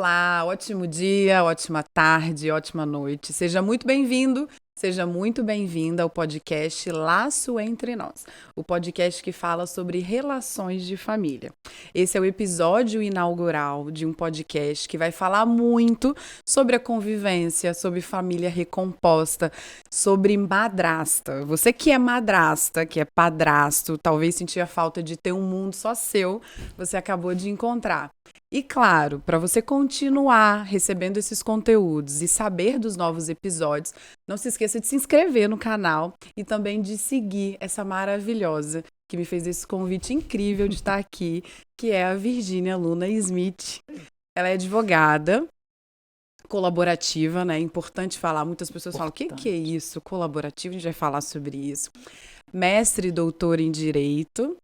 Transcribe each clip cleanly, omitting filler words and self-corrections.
Olá, ótimo dia, ótima tarde, ótima noite. Seja muito bem-vindo, seja muito bem-vinda ao podcast Laço Entre Nós, o podcast que fala sobre relações de família. Esse é o episódio inaugural de um podcast que vai falar muito sobre a convivência, sobre família recomposta, sobre madrasta. Você que é madrasta, que é padrasto, talvez sentia falta de ter um mundo só seu, você acabou de encontrar. E claro, para você continuar recebendo esses conteúdos e saber dos novos episódios, não se esqueça de se inscrever no canal e também de seguir essa maravilhosa que me fez esse convite incrível de estar aqui, que é a Virgínia Luna Smith. Ela é advogada colaborativa, né? É importante falar. Muitas pessoas falam, o que é isso? Colaborativo, a gente vai falar sobre isso. Mestre e doutora em Direito.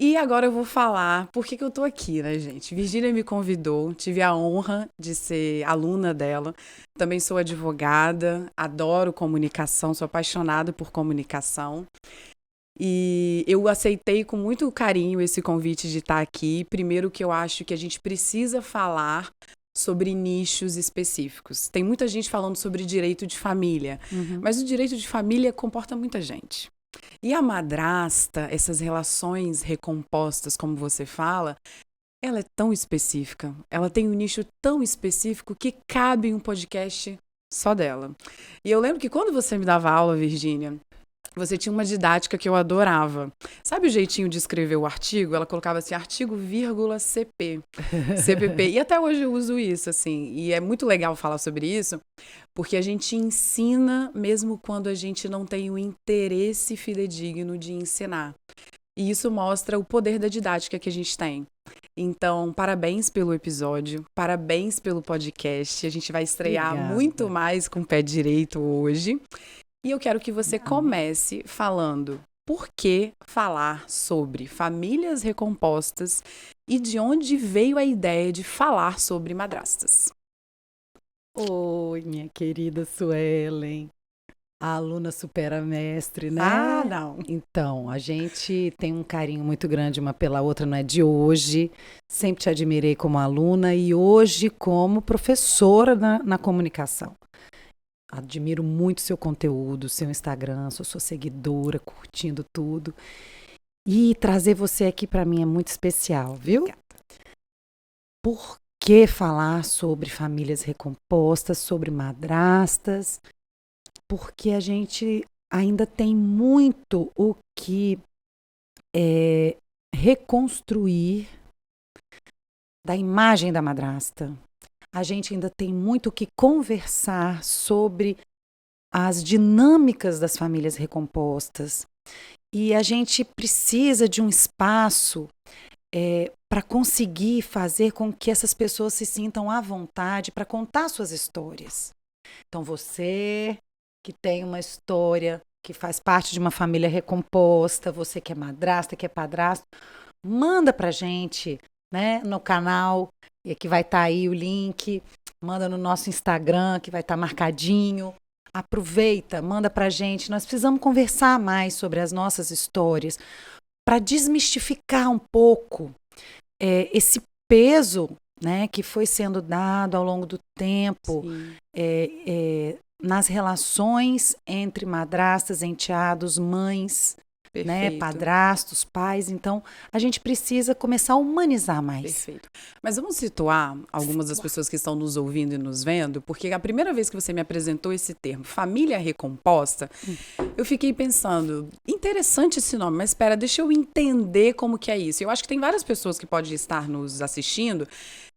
E agora eu vou falar por que eu tô aqui, né, gente? Virgínia me convidou, tive a honra de ser aluna dela. Também sou advogada, adoro comunicação, sou apaixonada por comunicação. E eu aceitei com muito carinho esse convite de estar aqui. Primeiro que eu acho que a gente precisa falar sobre nichos específicos. Tem muita gente falando sobre direito de família, mas o direito de família comporta muita gente. E a madrasta, essas relações recompostas, como você fala, ela é tão específica. Ela tem um nicho tão específico que cabe em um podcast só dela. E eu lembro que quando você me dava aula, Virgínia, você tinha uma didática que eu adorava. Sabe o jeitinho de escrever o artigo? Ela colocava assim, artigo, vírgula, CPP. E até hoje eu uso isso, assim. E é muito legal falar sobre isso, porque a gente ensina mesmo quando a gente não tem o interesse fidedigno de ensinar. E isso mostra o poder da didática que a gente tem. Então, parabéns pelo episódio, parabéns pelo podcast. A gente vai estrear muito mais com o pé direito hoje. E eu quero que você comece falando por que falar sobre famílias recompostas e de onde veio a ideia de falar sobre madrastas. Oi, minha querida Suelen, a aluna supera mestre, né? Ah, não. Então, a gente tem um carinho muito grande uma pela outra, não é de hoje. Sempre te admirei como aluna e hoje como professora na comunicação. Admiro muito seu conteúdo, seu Instagram, sou sua seguidora, curtindo tudo. E trazer você aqui para mim é muito especial, viu? Obrigada. Por que falar sobre famílias recompostas, sobre madrastas? Porque a gente ainda tem muito o que reconstruir da imagem da madrasta. A gente ainda tem muito o que conversar sobre as dinâmicas das famílias recompostas. E a gente precisa de um espaço para conseguir fazer com que essas pessoas se sintam à vontade para contar suas histórias. Então, você que tem uma história, que faz parte de uma família recomposta, você que é madrasta, que é padrasto, manda para a gente, né, no canal, que vai estar aí o link, manda no nosso Instagram, que vai estar marcadinho. Aproveita, manda para a gente. Nós precisamos conversar mais sobre as nossas histórias para desmistificar um pouco esse peso, né, que foi sendo dado ao longo do tempo nas relações entre madrastas, enteados, mães, né, padrastos, pais. Então, a gente precisa começar a humanizar mais. Perfeito. Mas vamos situar algumas das pessoas que estão nos ouvindo e nos vendo, porque a primeira vez que você me apresentou esse termo, família recomposta, eu fiquei pensando, interessante esse nome, mas espera, deixa eu entender como que é isso. Eu acho que tem várias pessoas que podem estar nos assistindo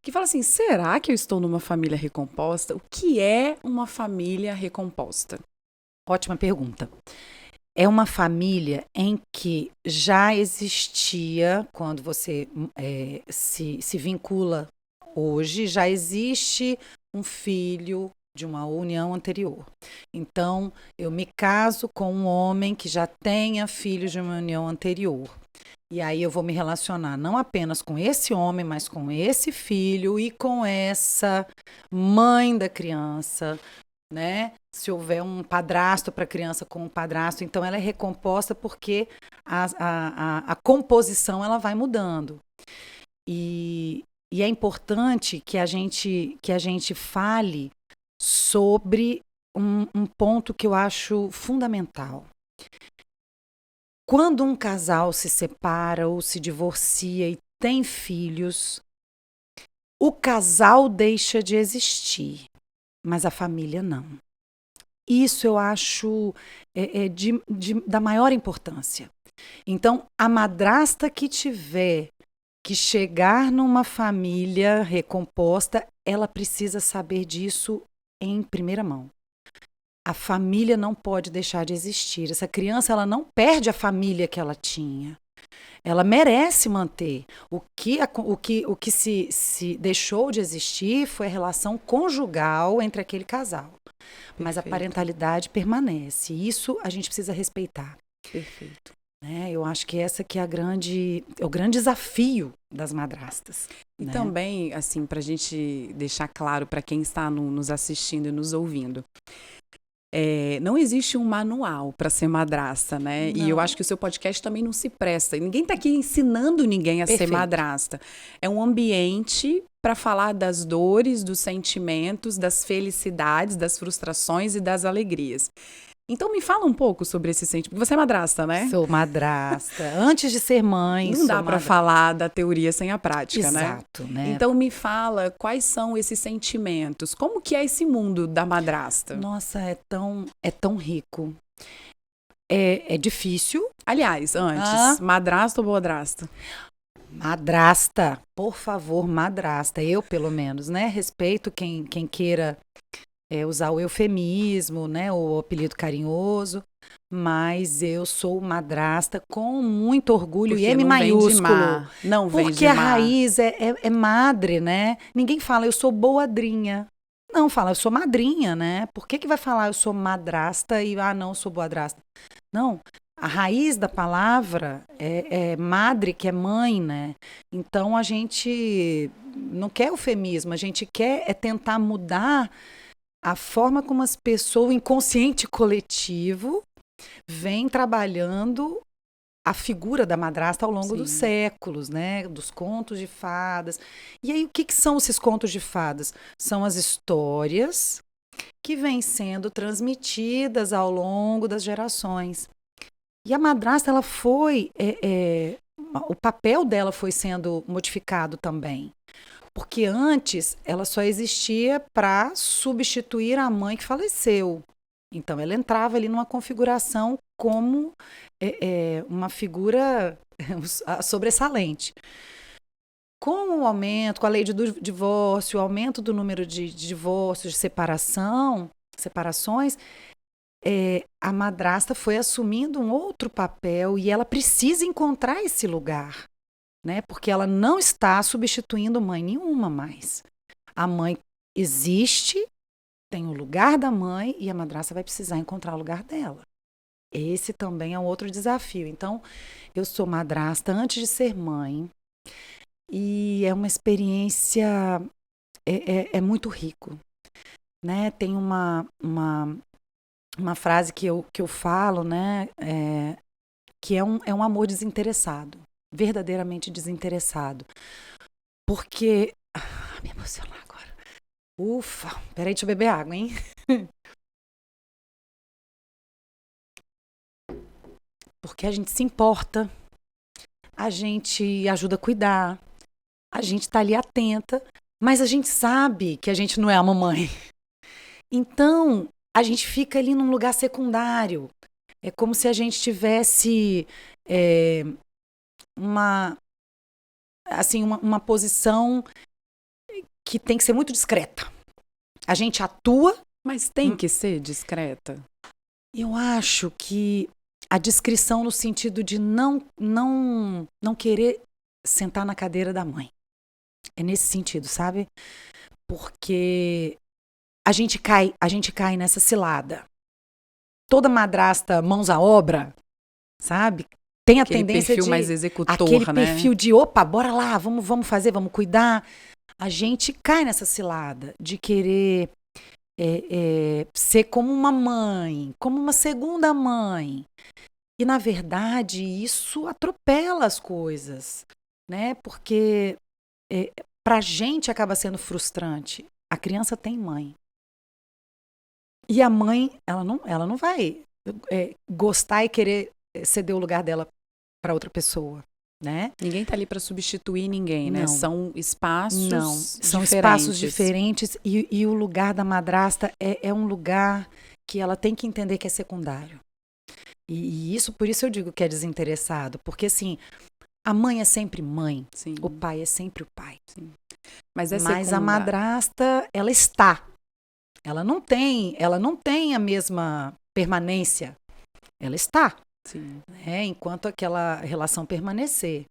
que falam assim, será que eu estou numa família recomposta? O que é uma família recomposta? Ótima pergunta. É uma família em que já existia, quando você se vincula hoje, já existe um filho de uma união anterior. Então, eu me caso com um homem que já tenha filhos de uma união anterior. E aí eu vou me relacionar não apenas com esse homem, mas com esse filho e com essa mãe da criança, né? Se houver um padrasto para a criança com um padrasto, então ela é recomposta porque a composição ela vai mudando. E E é importante que a gente fale sobre um ponto que eu acho fundamental. Quando um casal se separa ou se divorcia e tem filhos, o casal deixa de existir, mas a família não. Isso eu acho da maior importância. Então, a madrasta que tiver que chegar numa família recomposta, ela precisa saber disso em primeira mão. A família não pode deixar de existir. Essa criança, ela não perde a família que ela tinha. Ela merece manter. O que se deixou de existir foi a relação conjugal entre aquele casal. Mas a parentalidade permanece. Isso a gente precisa respeitar. Perfeito. Eu acho que essa que é o grande desafio das madrastas. E também, assim, para a gente deixar claro para quem está nos assistindo e nos ouvindo, não existe um manual para ser madrasta, né? Não. E eu acho que o seu podcast também não se presta. Ninguém está aqui ensinando ninguém a ser madrasta. É um ambiente para falar das dores, dos sentimentos, das felicidades, das frustrações e das alegrias. Então me fala um pouco sobre esse sentimento. Você é madrasta, né? Sou madrasta. Antes de ser mãe, não dá para falar da teoria sem a prática, Exato, né? Então me fala quais são esses sentimentos. Como que é esse mundo da madrasta? Nossa, é tão rico. É difícil. Aliás, antes, madrasta ou bodrasta? Madrasta, por favor, madrasta. Eu, pelo menos, né? Respeito quem queira usar o eufemismo, né, o apelido carinhoso, mas eu sou madrasta com muito orgulho. Porque e M maiúsculo. Não vem de porque a raiz é madre, né? Ninguém fala eu sou boadrinha. Não, fala eu sou madrinha, né? Por que vai falar eu sou madrasta e não, eu sou boadrasta? Não, a raiz da palavra é madre, que é mãe, né? Então a gente não quer eufemismo, a gente quer tentar mudar a forma como as pessoas, o inconsciente coletivo, vem trabalhando a figura da madrasta ao longo dos séculos, né? Dos contos de fadas. E aí, o que são esses contos de fadas? São as histórias que vêm sendo transmitidas ao longo das gerações. E a madrasta, ela foi... o papel dela foi sendo modificado também. Porque antes ela só existia para substituir a mãe que faleceu. Então ela entrava ali numa configuração como uma figura sobressalente. Com o aumento, com a lei do divórcio, o aumento do número de divórcios, de separações, a madrasta foi assumindo um outro papel e ela precisa encontrar esse lugar. Né? Porque ela não está substituindo mãe nenhuma mais. A mãe existe, tem o lugar da mãe e a madrasta vai precisar encontrar o lugar dela. Esse também é um outro desafio. Então, eu sou madrasta antes de ser mãe e é uma experiência muito rico. Né? Tem uma frase que eu falo, né? Que é um amor desinteressado. Verdadeiramente desinteressado. Porque... me emocionar agora. Ufa, peraí, deixa eu beber água, hein? Porque a gente se importa, a gente ajuda a cuidar, a gente tá ali atenta, mas a gente sabe que a gente não é a mamãe. Então, a gente fica ali num lugar secundário. É como se a gente tivesse... uma posição que tem que ser muito discreta. A gente atua... Mas tem que ser discreta? Eu acho que a discrição no sentido de não querer sentar na cadeira da mãe. É nesse sentido, sabe? Porque a gente cai nessa cilada. Toda madrasta mãos à obra, sabe? Tem a aquele tendência perfil mais executor, aquele né? perfil de, opa, bora lá, vamos fazer, vamos cuidar. A gente cai nessa cilada de querer ser como uma mãe, como uma segunda mãe. E, na verdade, isso atropela as coisas, né? Porque pra gente acaba sendo frustrante. A criança tem mãe. E a mãe, ela não vai gostar e querer ceder o lugar dela para outra pessoa, né? Ninguém tá ali para substituir ninguém, né? Não. São espaços São diferentes. espaços diferentes e o lugar da madrasta é um lugar que ela tem que entender que é secundário. E isso, por isso eu digo que é desinteressado, porque assim, a mãe é sempre mãe, Sim. o pai é sempre o pai. Sim. Mas a madrasta, ela está. Ela não tem a mesma permanência. Ela está. Sim. Né? Enquanto aquela relação permanecer.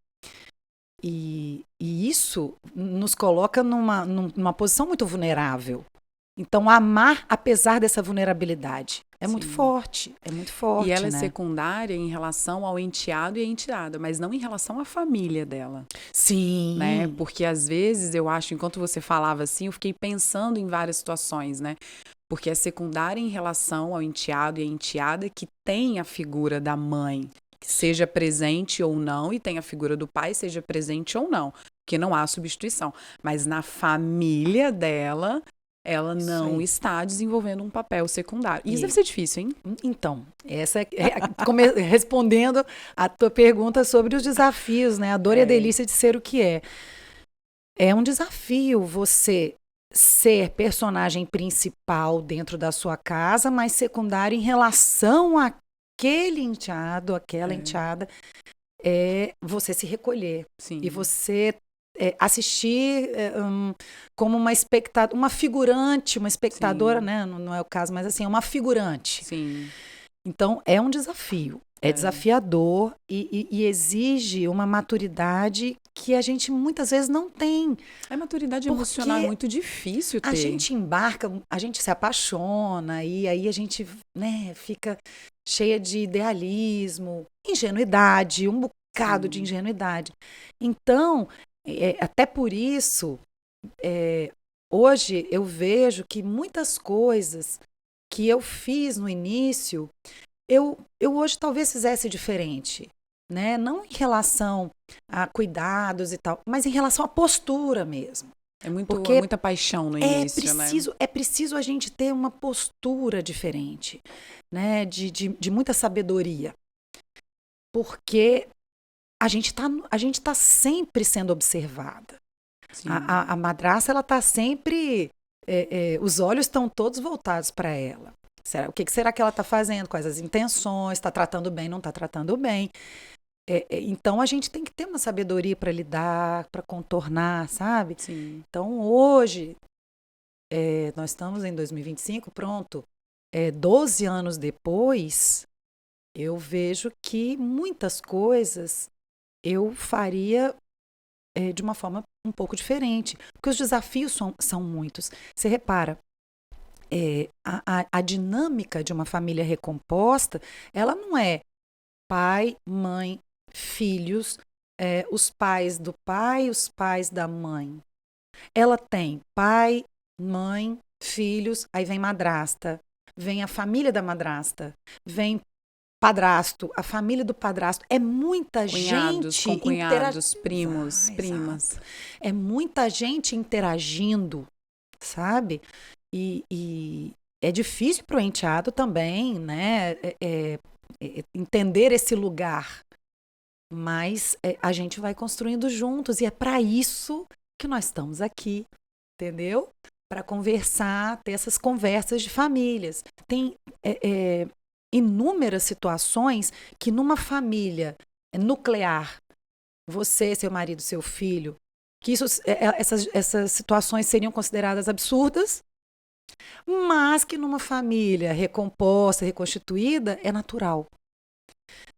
E isso nos coloca numa posição muito vulnerável. Então, amar apesar dessa vulnerabilidade é muito forte. É muito forte. E ela é né? secundária em relação ao enteado e a enteada, mas não em relação à família dela. Sim. Né? Porque às vezes eu acho, enquanto você falava assim, eu fiquei pensando em várias situações, né? Porque é secundária em relação ao enteado e a enteada que tem a figura da mãe, que seja presente ou não, e tem a figura do pai, seja presente ou não, que não há substituição. Mas na família dela, ela não está desenvolvendo um papel secundário. E isso deve ser difícil, hein? Então, essa respondendo a tua pergunta sobre os desafios, né? A dor e a delícia de ser o que é. É um desafio você ser personagem principal dentro da sua casa, mas secundário em relação àquele enteado, aquela enteada, você se recolher. Sim. E você assistir como uma espectadora, uma figurante, uma espectadora, Sim. né? Não é o caso, mas assim, é uma figurante. Sim. Então, é um desafio. É desafiador e exige uma maturidade que a gente muitas vezes não tem. A maturidade emocional é muito difícil ter. A gente embarca, a gente se apaixona e aí a gente, né, fica cheia de idealismo, ingenuidade, um bocado de ingenuidade. Então, até por isso, hoje eu vejo que muitas coisas que eu fiz no início, eu hoje talvez fizesse diferente, né? Não em relação a cuidados e tal, mas em relação à postura mesmo. É muita paixão no início, É preciso a gente ter uma postura diferente, né? De muita sabedoria. Porque a gente tá sempre sendo observada. A madrasta, ela tá sempre... os olhos estão todos voltados para ela. O que será que ela está fazendo? Quais as intenções? Está tratando bem? Não está tratando bem? Então, a gente tem que ter uma sabedoria para lidar, para contornar, sabe? Sim. Então, hoje, nós estamos em 2025, pronto. 12 anos depois, eu vejo que muitas coisas eu faria de uma forma um pouco diferente. Porque os desafios são muitos. Você repara, a dinâmica de uma família recomposta, ela não é pai, mãe, filhos, os pais do pai, os pais da mãe. Ela tem pai, mãe, filhos, aí vem madrasta, vem a família da madrasta, vem padrasto, a família do padrasto. É muita gente cunhados, primos, primas. Exato. É muita gente interagindo, sabe? E é difícil para o enteado também, né? Entender esse lugar. Mas a gente vai construindo juntos e é para isso que nós estamos aqui, entendeu? Para conversar, ter essas conversas de famílias. Tem inúmeras situações que numa família nuclear, você, seu marido, seu filho, que essas situações seriam consideradas absurdas, mas que numa família recomposta, reconstituída, é natural.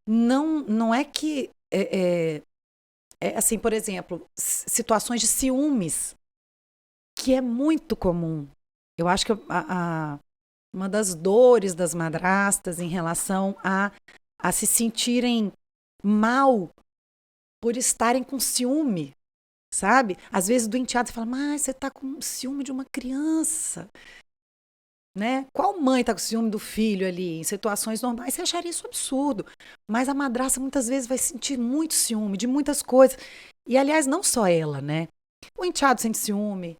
Não é que... assim, por exemplo, situações de ciúmes, que é muito comum. Eu acho que uma das dores das madrastas em relação a se sentirem mal por estarem com ciúme, sabe? Às vezes do enteado você fala, mas você está com ciúme de uma criança. Né? Qual mãe está com ciúme do filho ali? Em situações normais, você acharia isso absurdo. Mas a madrasta muitas vezes vai sentir muito ciúme de muitas coisas. E, aliás, não só ela, né? O enteado sente ciúme.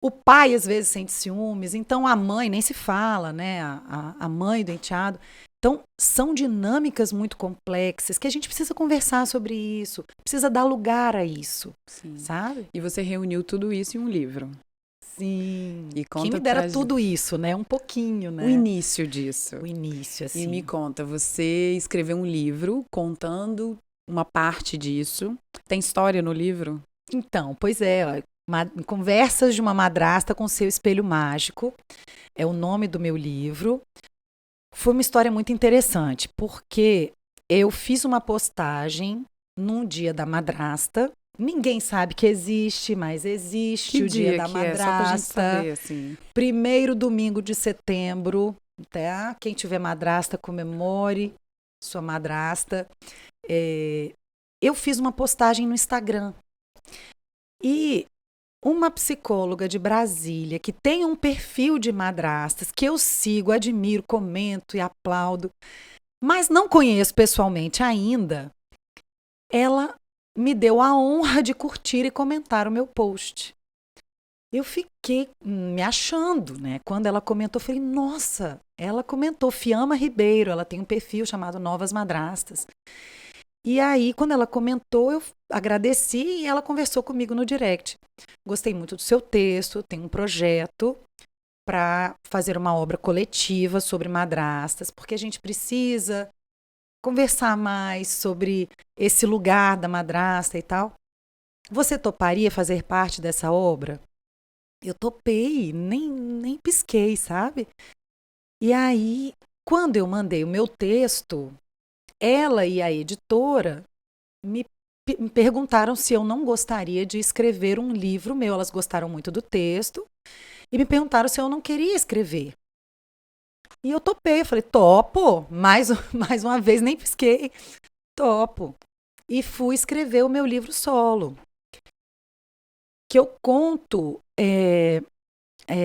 O pai, às vezes, sente ciúmes. Então, a mãe, nem se fala, né? A mãe do enteado. Então, são dinâmicas muito complexas que a gente precisa conversar sobre isso. Precisa dar lugar a isso, Sim. sabe? E você reuniu tudo isso em um livro. Sim. E conta Quem me dera pra tudo isso, né? Um pouquinho, né? o início disso. O início, assim. E me conta, você escreveu um livro contando uma parte disso. Tem história no livro? Então, pois é, ó, Conversas de uma Madrasta com Seu Espelho Mágico é o nome do meu livro. Foi uma história muito interessante, porque eu fiz uma postagem num dia da madrasta. Ninguém sabe que existe, mas existe Que o dia da que é? Só pra gente madrasta. saber, assim. Primeiro domingo de setembro, tá? Quem tiver madrasta, comemore sua madrasta. Eu fiz uma postagem no Instagram. E uma psicóloga de Brasília que tem um perfil de madrastas que eu sigo, admiro, comento e aplaudo, mas não conheço pessoalmente ainda, ela me deu a honra de curtir e comentar o meu post. Eu fiquei me achando, né? Quando ela comentou, eu falei, nossa, ela comentou, Fiamma Ribeiro, ela tem um perfil chamado Novas Madrastas. E aí, quando ela comentou, eu agradeci e ela conversou comigo no direct. Gostei muito do seu texto, tem um projeto para fazer uma obra coletiva sobre madrastas, porque a gente precisa conversar mais sobre esse lugar da madrasta e tal. Você toparia fazer parte dessa obra? Eu topei, nem pisquei, sabe? E aí, quando eu mandei o meu texto, ela e a editora me perguntaram se eu não gostaria de escrever um livro meu. Elas gostaram muito do texto e me perguntaram se eu não queria escrever. E eu topei, eu falei, topo, mais uma vez, nem pisquei, topo. E fui escrever o meu livro solo, que eu conto,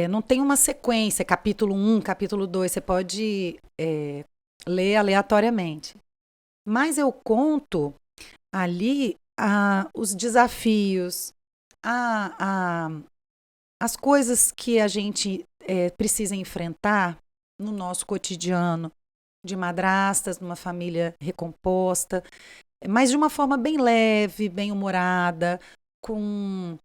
não tem uma sequência, capítulo 1, capítulo 2, você pode ler aleatoriamente. Mas eu conto ali os desafios, as coisas que a gente precisa enfrentar no nosso cotidiano de madrastas, numa família recomposta, mas de uma forma bem leve, bem humorada, com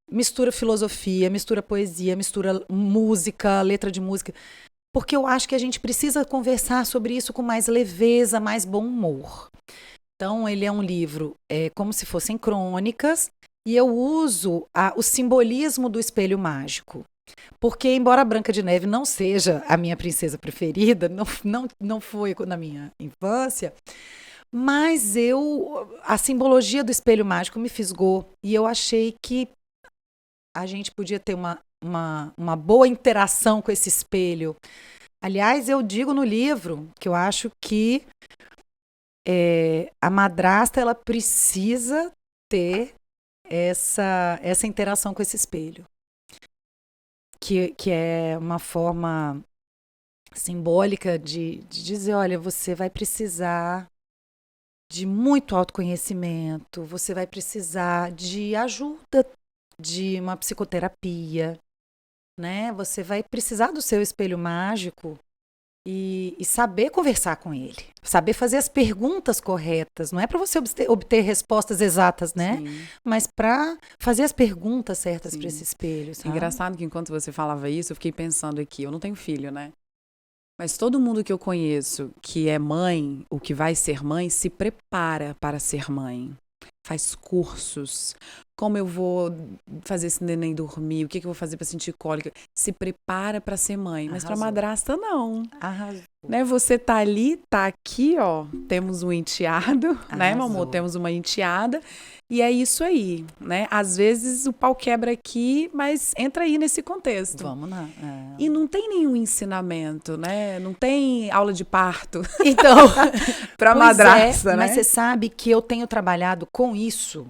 mistura filosofia, mistura poesia, mistura música, letra de música, porque eu acho que a gente precisa conversar sobre isso com mais leveza, mais bom humor. Então, ele é um livro como se fossem crônicas, e eu uso o simbolismo do espelho mágico. Porque, embora a Branca de Neve não seja a minha princesa preferida, não foi na minha infância, mas a simbologia do espelho mágico me fisgou, e eu achei que a gente podia ter uma boa interação com esse espelho. Aliás, eu digo no livro que eu acho que a madrasta ela precisa ter essa interação com esse espelho, que é uma forma simbólica de dizer, olha, você vai precisar de muito autoconhecimento, você vai precisar de ajuda de uma psicoterapia, né? Você vai precisar do seu espelho mágico e saber conversar com ele, saber fazer as perguntas corretas. Não é para você obter respostas exatas, né? Sim. Mas para fazer as perguntas certas para esse espelho, sabe? Engraçado que enquanto você falava isso, eu fiquei pensando aqui, eu não tenho filho, né? Mas todo mundo que eu conheço que é mãe, ou que vai ser mãe, se prepara para ser mãe. Faz cursos. Como eu vou fazer esse neném dormir? O que eu vou fazer para sentir cólica? Se prepara para ser mãe. Mas para madrasta, não. Arrasou. Né? Você tá ali, tá aqui, ó. Temos um enteado, Arrasou. né, meu amor? Temos uma enteada. E é isso aí, né? Às vezes o pau quebra aqui, mas entra aí nesse contexto. Vamos lá. E não tem nenhum ensinamento, né? Não tem aula de parto. Então, para madrasta, né? Mas você sabe que eu tenho trabalhado com isso,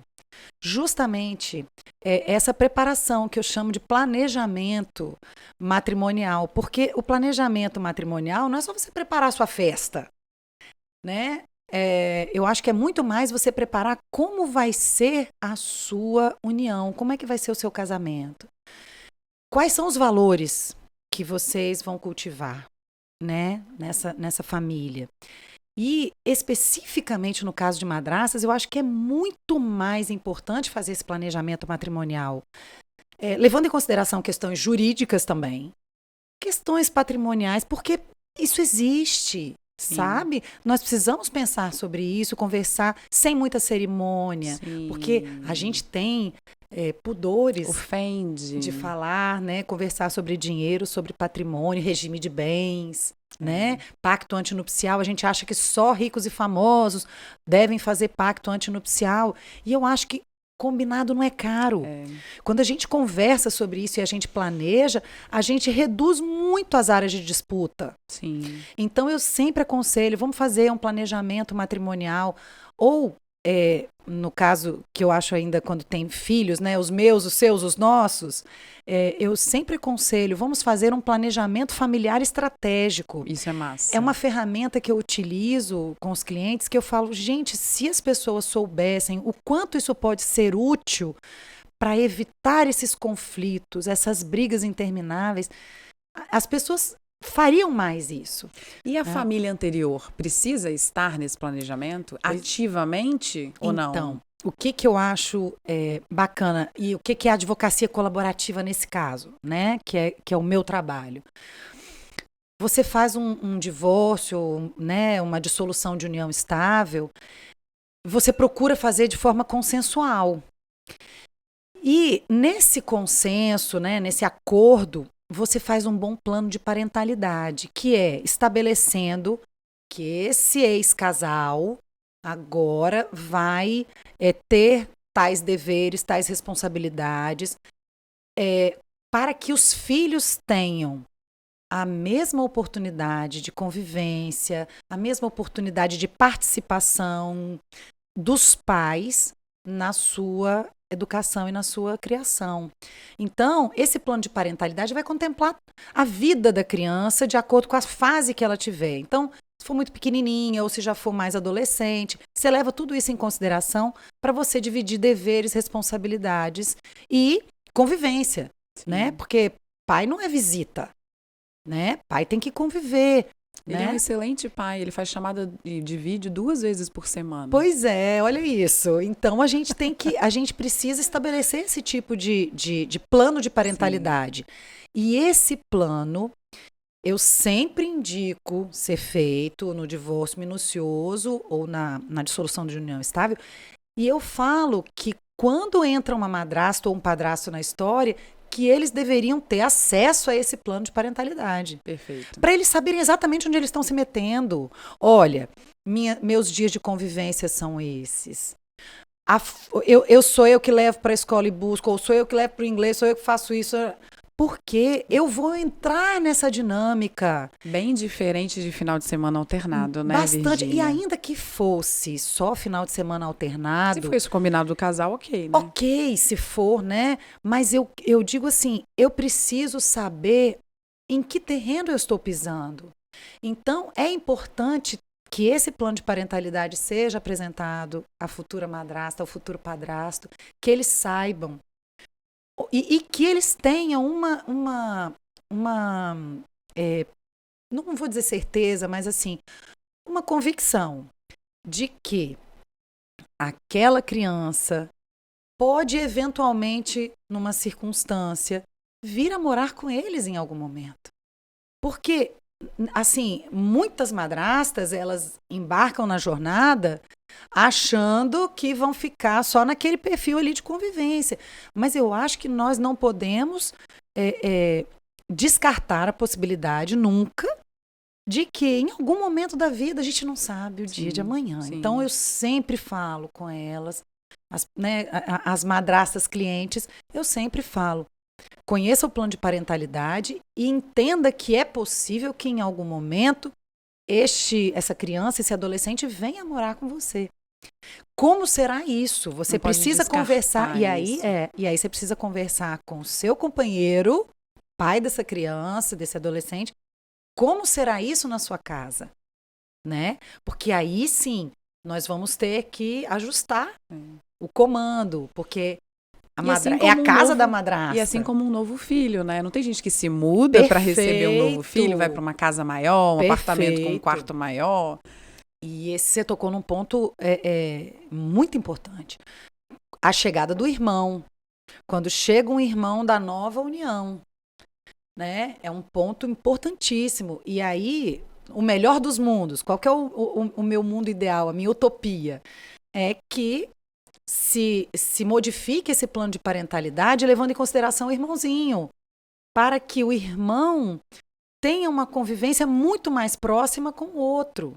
justamente essa preparação que eu chamo de planejamento matrimonial, porque o planejamento matrimonial não é só você preparar a sua festa, né? eu acho que é muito mais você preparar como vai ser a sua união, como é que vai ser o seu casamento. Quais são os valores que vocês vão cultivar, né, nessa família? E, especificamente no caso de madrastas, eu acho que é muito mais importante fazer esse planejamento matrimonial, levando em consideração questões jurídicas também, questões patrimoniais, porque isso existe, Sim. sabe? Nós precisamos pensar sobre isso, conversar sem muita cerimônia, Sim. porque a gente tem pudores Ofende. de falar, né? Conversar sobre dinheiro, sobre patrimônio, regime de bens, né? Pacto antinupcial, a gente acha que só ricos e famosos devem fazer pacto antinupcial. E eu acho que combinado não é caro. Quando a gente conversa sobre isso e a gente planeja, a gente reduz muito as áreas de disputa. Sim. Então eu sempre aconselho, vamos fazer um planejamento matrimonial ou no caso que eu acho ainda quando tem filhos, né, os meus, os seus, os nossos, eu sempre aconselho, vamos fazer um planejamento familiar estratégico. Isso é massa. É uma ferramenta que eu utilizo com os clientes que eu falo, gente, se as pessoas soubessem o quanto isso pode ser útil para evitar esses conflitos, essas brigas intermináveis, as pessoas fariam mais isso. E a família anterior precisa estar nesse planejamento ativamente ou não? Então, o que eu acho bacana e o que é a advocacia colaborativa nesse caso, né? Que é o meu trabalho. Você faz um divórcio, né? Uma dissolução de união estável, você procura fazer de forma consensual. E nesse consenso, né? Nesse acordo, você faz um bom plano de parentalidade, que é estabelecendo que esse ex-casal agora vai ter tais deveres, tais responsabilidades, para que os filhos tenham a mesma oportunidade de convivência, a mesma oportunidade de participação dos pais na sua educação e na sua criação. Então, esse plano de parentalidade vai contemplar a vida da criança de acordo com a fase que ela tiver. Então, se for muito pequenininha ou se já for mais adolescente, você leva tudo isso em consideração para você dividir deveres, responsabilidades e convivência, né? Porque pai não é visita, né? Pai tem que conviver. Ele é um excelente pai, ele faz chamada de vídeo 2 vezes por semana. Pois é, olha isso. Então a gente precisa estabelecer esse tipo de plano de parentalidade. Sim. E esse plano eu sempre indico ser feito no divórcio minucioso ou na dissolução de união estável. E eu falo que quando entra uma madrasta ou um padrasto na história, que eles deveriam ter acesso a esse plano de parentalidade. Perfeito. Para eles saberem exatamente onde eles estão se metendo. Olha, meus dias de convivência são esses. Sou eu que levo para a escola e busco, ou sou eu que levo para o inglês, sou eu que faço isso. Porque eu vou entrar nessa dinâmica. Bem diferente de final de semana alternado, né, Bastante. Virgínia? E ainda que fosse só final de semana alternado... Se for isso combinado do casal, ok, né? Ok, se for, né? Mas eu digo assim, eu preciso saber em que terreno eu estou pisando. Então, é importante que esse plano de parentalidade seja apresentado à futura madrasta, ao futuro padrasto, que eles saibam. E que eles tenham não vou dizer certeza, mas assim, uma convicção de que aquela criança pode eventualmente, numa circunstância, vir a morar com eles em algum momento. Porque, assim, muitas madrastas, elas embarcam na jornada achando que vão ficar só naquele perfil ali de convivência. Mas eu acho que nós não podemos descartar a possibilidade nunca de que em algum momento da vida a gente não sabe o dia de amanhã. Sim. Então eu sempre falo com elas, as madrastas clientes, eu sempre falo, conheça o plano de parentalidade e entenda que é possível que em algum momento essa criança, esse adolescente venha morar com você. Como será isso? Você precisa conversar e aí você precisa conversar com o seu companheiro, pai dessa criança, desse adolescente. Como será isso na sua casa? Né? Porque aí sim, nós vamos ter que ajustar o comando, porque assim é a casa novo, da madrasta. E assim como um novo filho, né? Não tem gente que se muda para receber um novo filho, vai para uma casa maior, um apartamento com um quarto maior. E você tocou num ponto muito importante. A chegada do irmão. Quando chega um irmão da nova união, né? É um ponto importantíssimo. E aí, o melhor dos mundos, qual que é o meu mundo ideal, a minha utopia? É que se modifique esse plano de parentalidade levando em consideração o irmãozinho, para que o irmão tenha uma convivência muito mais próxima com o outro.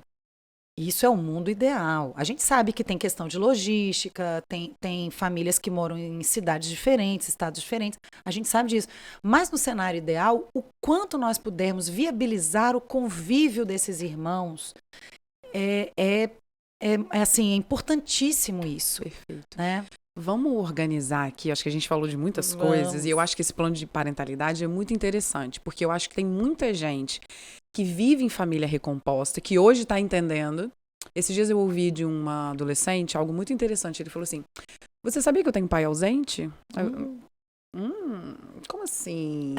Isso é o mundo ideal. A gente sabe que tem questão de logística, tem famílias que moram em cidades diferentes, estados diferentes. A gente sabe disso. Mas no cenário ideal, o quanto nós pudermos viabilizar o convívio desses irmãos assim, é importantíssimo isso. Perfeito. Né? Vamos organizar aqui, acho que a gente falou de muitas coisas, e eu acho que esse plano de parentalidade é muito interessante, porque eu acho que tem muita gente que vive em família recomposta, que hoje está entendendo. Esses dias eu ouvi de uma adolescente algo muito interessante, ele falou assim, você sabia que eu tenho pai ausente? Como assim?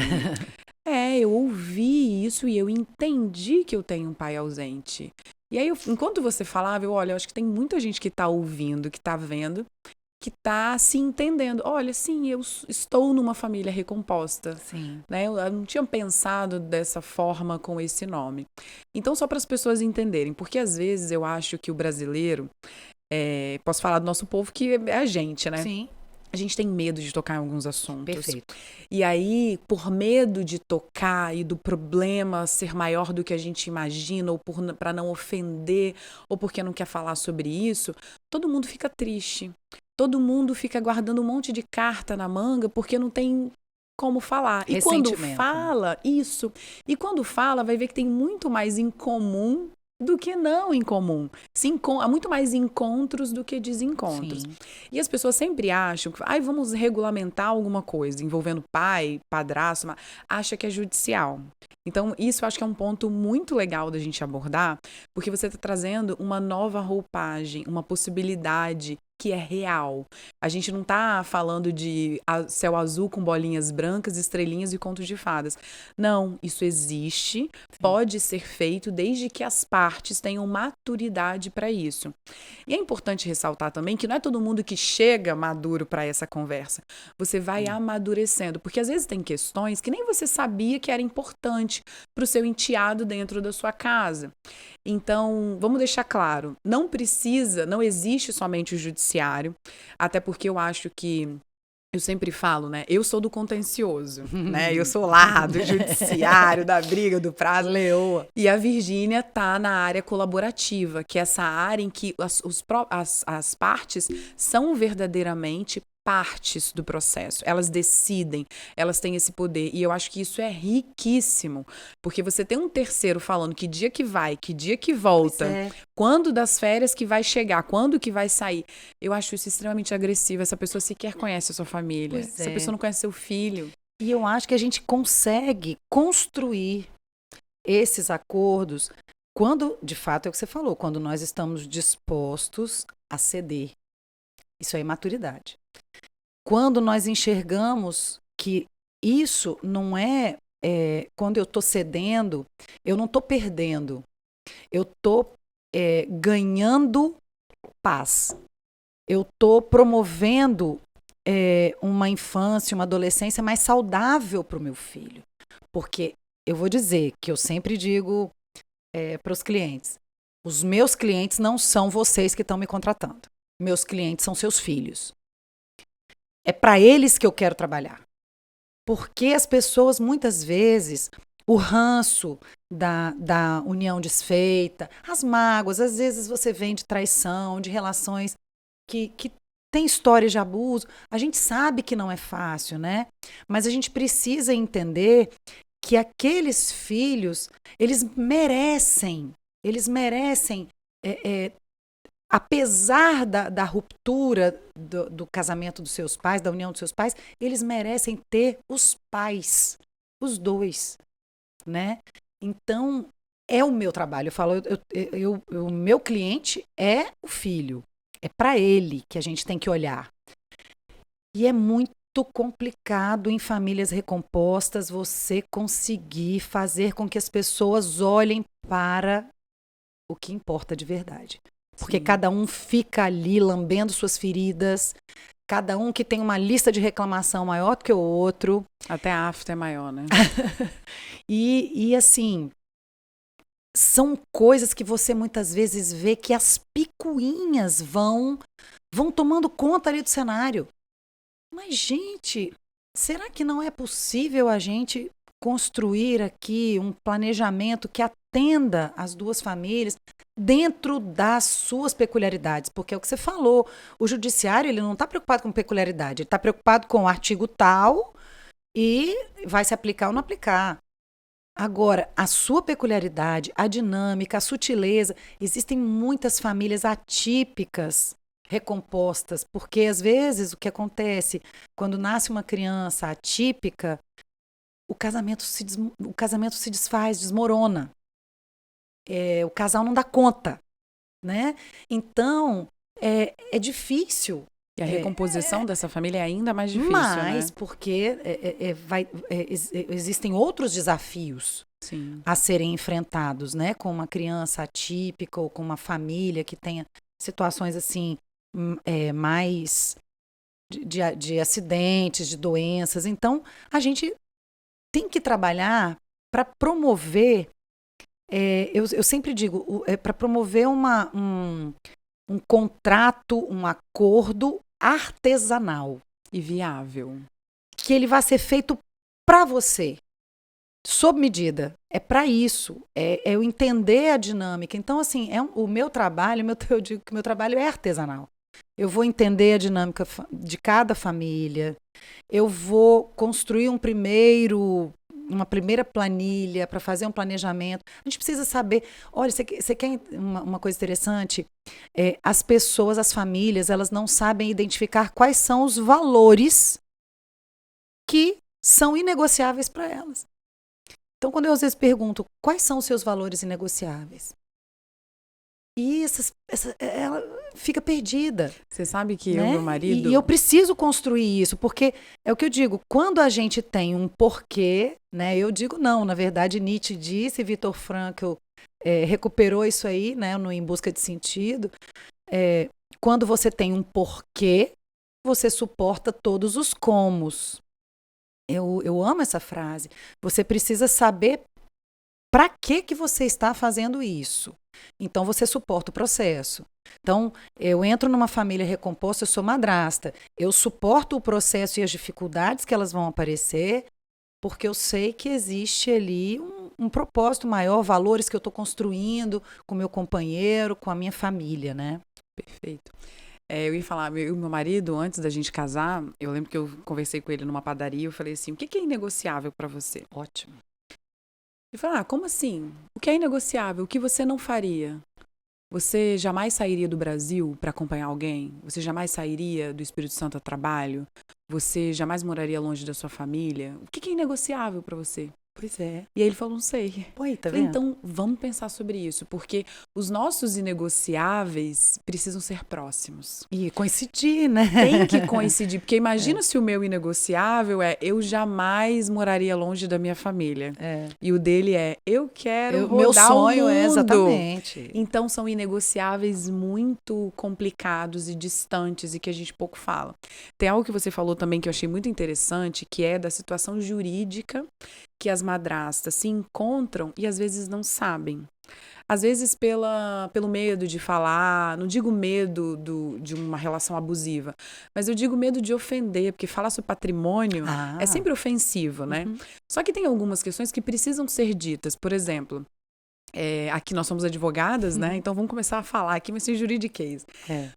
Eu ouvi isso e eu entendi que eu tenho um pai ausente. E aí, enquanto você falava, eu acho que tem muita gente que está ouvindo, que está vendo, que está se entendendo. Olha, sim, eu estou numa família recomposta. Sim. Né? Eu não tinha pensado dessa forma com esse nome. Então, só para as pessoas entenderem, porque às vezes eu acho que o brasileiro, posso falar do nosso povo, que é a gente, né? Sim. A gente tem medo de tocar em alguns assuntos. Perfeito. E aí, por medo de tocar e do problema ser maior do que a gente imagina, ou para não ofender, ou porque não quer falar sobre isso, todo mundo fica triste. Todo mundo fica guardando um monte de carta na manga porque não tem como falar. E quando fala, isso. E quando fala, vai ver que tem muito mais em comum do que não em comum. Há muito mais encontros do que desencontros. Sim. E as pessoas sempre acham que vamos regulamentar alguma coisa envolvendo pai, padrasto, acha que é judicial. Então, isso eu acho que é um ponto muito legal da gente abordar, porque você está trazendo uma nova roupagem, uma possibilidade que é real. A gente não tá falando de céu azul com bolinhas brancas, estrelinhas e contos de fadas. Não, isso existe, sim, pode ser feito desde que as partes tenham maturidade para isso. E é importante ressaltar também que não é todo mundo que chega maduro para essa conversa. Você vai amadurecendo, porque às vezes tem questões que nem você sabia que era importante para o seu enteado dentro da sua casa. Então, vamos deixar claro, não existe somente o judiciário, até porque eu acho que, eu sempre falo, né, eu sou do contencioso, né, eu sou lá do judiciário, da briga, do prazo, leoa. E a Virgínia tá na área colaborativa, que é essa área em que as partes são verdadeiramente partes do processo, elas decidem, elas têm esse poder, e eu acho que isso é riquíssimo, porque você tem um terceiro falando que dia que vai, que dia que volta, quando das férias que vai chegar, quando que vai sair. Eu acho isso extremamente agressivo. Essa pessoa sequer conhece a sua família, essa pessoa não conhece seu filho. E eu acho que a gente consegue construir esses acordos quando, de fato, é o que você falou, quando nós estamos dispostos a ceder. Isso é maturidade. Quando nós enxergamos que isso não quando eu estou cedendo, eu não estou perdendo, eu estou ganhando paz, eu estou promovendo uma infância, uma adolescência mais saudável para o meu filho. Porque eu vou dizer que eu sempre digo para os clientes, os meus clientes não são vocês que estão me contratando. Meus clientes são seus filhos. É para eles que eu quero trabalhar. Porque as pessoas, muitas vezes, o ranço da união desfeita, as mágoas, às vezes você vem de traição, de relações que tem histórias de abuso. A gente sabe que não é fácil, né? Mas a gente precisa entender que aqueles filhos, eles merecem apesar da ruptura do casamento dos seus pais, da união dos seus pais, eles merecem ter os pais, os dois, né? Então, é o meu trabalho. Eu falo, o meu cliente é o filho. É para ele que a gente tem que olhar. E é muito complicado em famílias recompostas você conseguir fazer com que as pessoas olhem para o que importa de verdade. Porque cada um fica ali lambendo suas feridas, cada um que tem uma lista de reclamação maior do que o outro. Até a afta é maior, né? E assim, são coisas que você muitas vezes vê que as picuinhas vão tomando conta ali do cenário. Mas, gente, será que não é possível a gente construir aqui um planejamento que atenda as duas famílias dentro das suas peculiaridades? Porque é o que você falou, o judiciário ele não está preocupado com peculiaridade, ele está preocupado com o artigo tal e vai se aplicar ou não aplicar. Agora, a sua peculiaridade, a dinâmica, a sutileza, existem muitas famílias atípicas recompostas, porque às vezes o que acontece quando nasce uma criança atípica, o casamento se desfaz, desmorona. O casal não dá conta, né? Então, é difícil. E a recomposição dessa família é ainda mais difícil, Mas, né? porque existem outros desafios Sim. a serem enfrentados, né? Com uma criança atípica ou com uma família que tenha situações assim mais de acidentes, de doenças. Então, a gente tem que trabalhar para promover, eu sempre digo, para promover um contrato, um acordo artesanal. E viável. Que ele vai ser feito para você, sob medida. É para isso. É eu entender a dinâmica. Então, assim, o meu trabalho, eu digo que o meu trabalho é artesanal. Eu vou entender a dinâmica de cada família. Eu vou construir uma primeira planilha para fazer um planejamento. A gente precisa saber. Olha, você quer uma coisa interessante? As pessoas, as famílias, elas não sabem identificar quais são os valores que são inegociáveis para elas. Então, quando eu às vezes pergunto quais são os seus valores inegociáveis, e ela fica perdida. Você sabe que né? eu e meu marido... E eu preciso construir isso, porque é o que eu digo, quando a gente tem um porquê, né? Eu digo não, na verdade Nietzsche disse, Viktor Frankl recuperou isso aí, né? No Em Busca de Sentido. Quando você tem um porquê, você suporta todos os comos. Eu amo essa frase. Você precisa saber para que você está fazendo isso. Então, você suporta o processo. Então, eu entro numa família recomposta, eu sou madrasta. Eu suporto o processo e as dificuldades que elas vão aparecer, porque eu sei que existe ali um propósito maior, valores que eu estou construindo com meu companheiro, com a minha família, né? Perfeito. Eu ia falar, meu marido, antes da gente casar, eu lembro que eu conversei com ele numa padaria, eu falei assim, o que é inegociável para você? Ótimo. Ele falou, como assim? O que é inegociável? O que você não faria? Você jamais sairia do Brasil para acompanhar alguém? Você jamais sairia do Espírito Santo a trabalho? Você jamais moraria longe da sua família? O que é inegociável para você? Pois é. E aí ele falou, não sei. Oi, tá vendo? Então, vamos pensar sobre isso, porque os nossos inegociáveis precisam ser próximos. E coincidir, né? Tem que coincidir, porque imagina se o meu inegociável eu jamais moraria longe da minha família. E o dele eu quero rodar meu sonho o mundo. Exatamente. Então, são inegociáveis muito complicados e distantes e que a gente pouco fala. Tem algo que você falou também que eu achei muito interessante, que é da situação jurídica que as madrastas se encontram e às vezes não sabem. Às vezes pelo medo de falar, não digo medo de uma relação abusiva, mas eu digo medo de ofender, porque falar sobre patrimônio é sempre ofensivo, né? Só que tem algumas questões que precisam ser ditas. Por exemplo, aqui nós somos advogadas, né? Então vamos começar a falar aqui, mas sem juridiquês.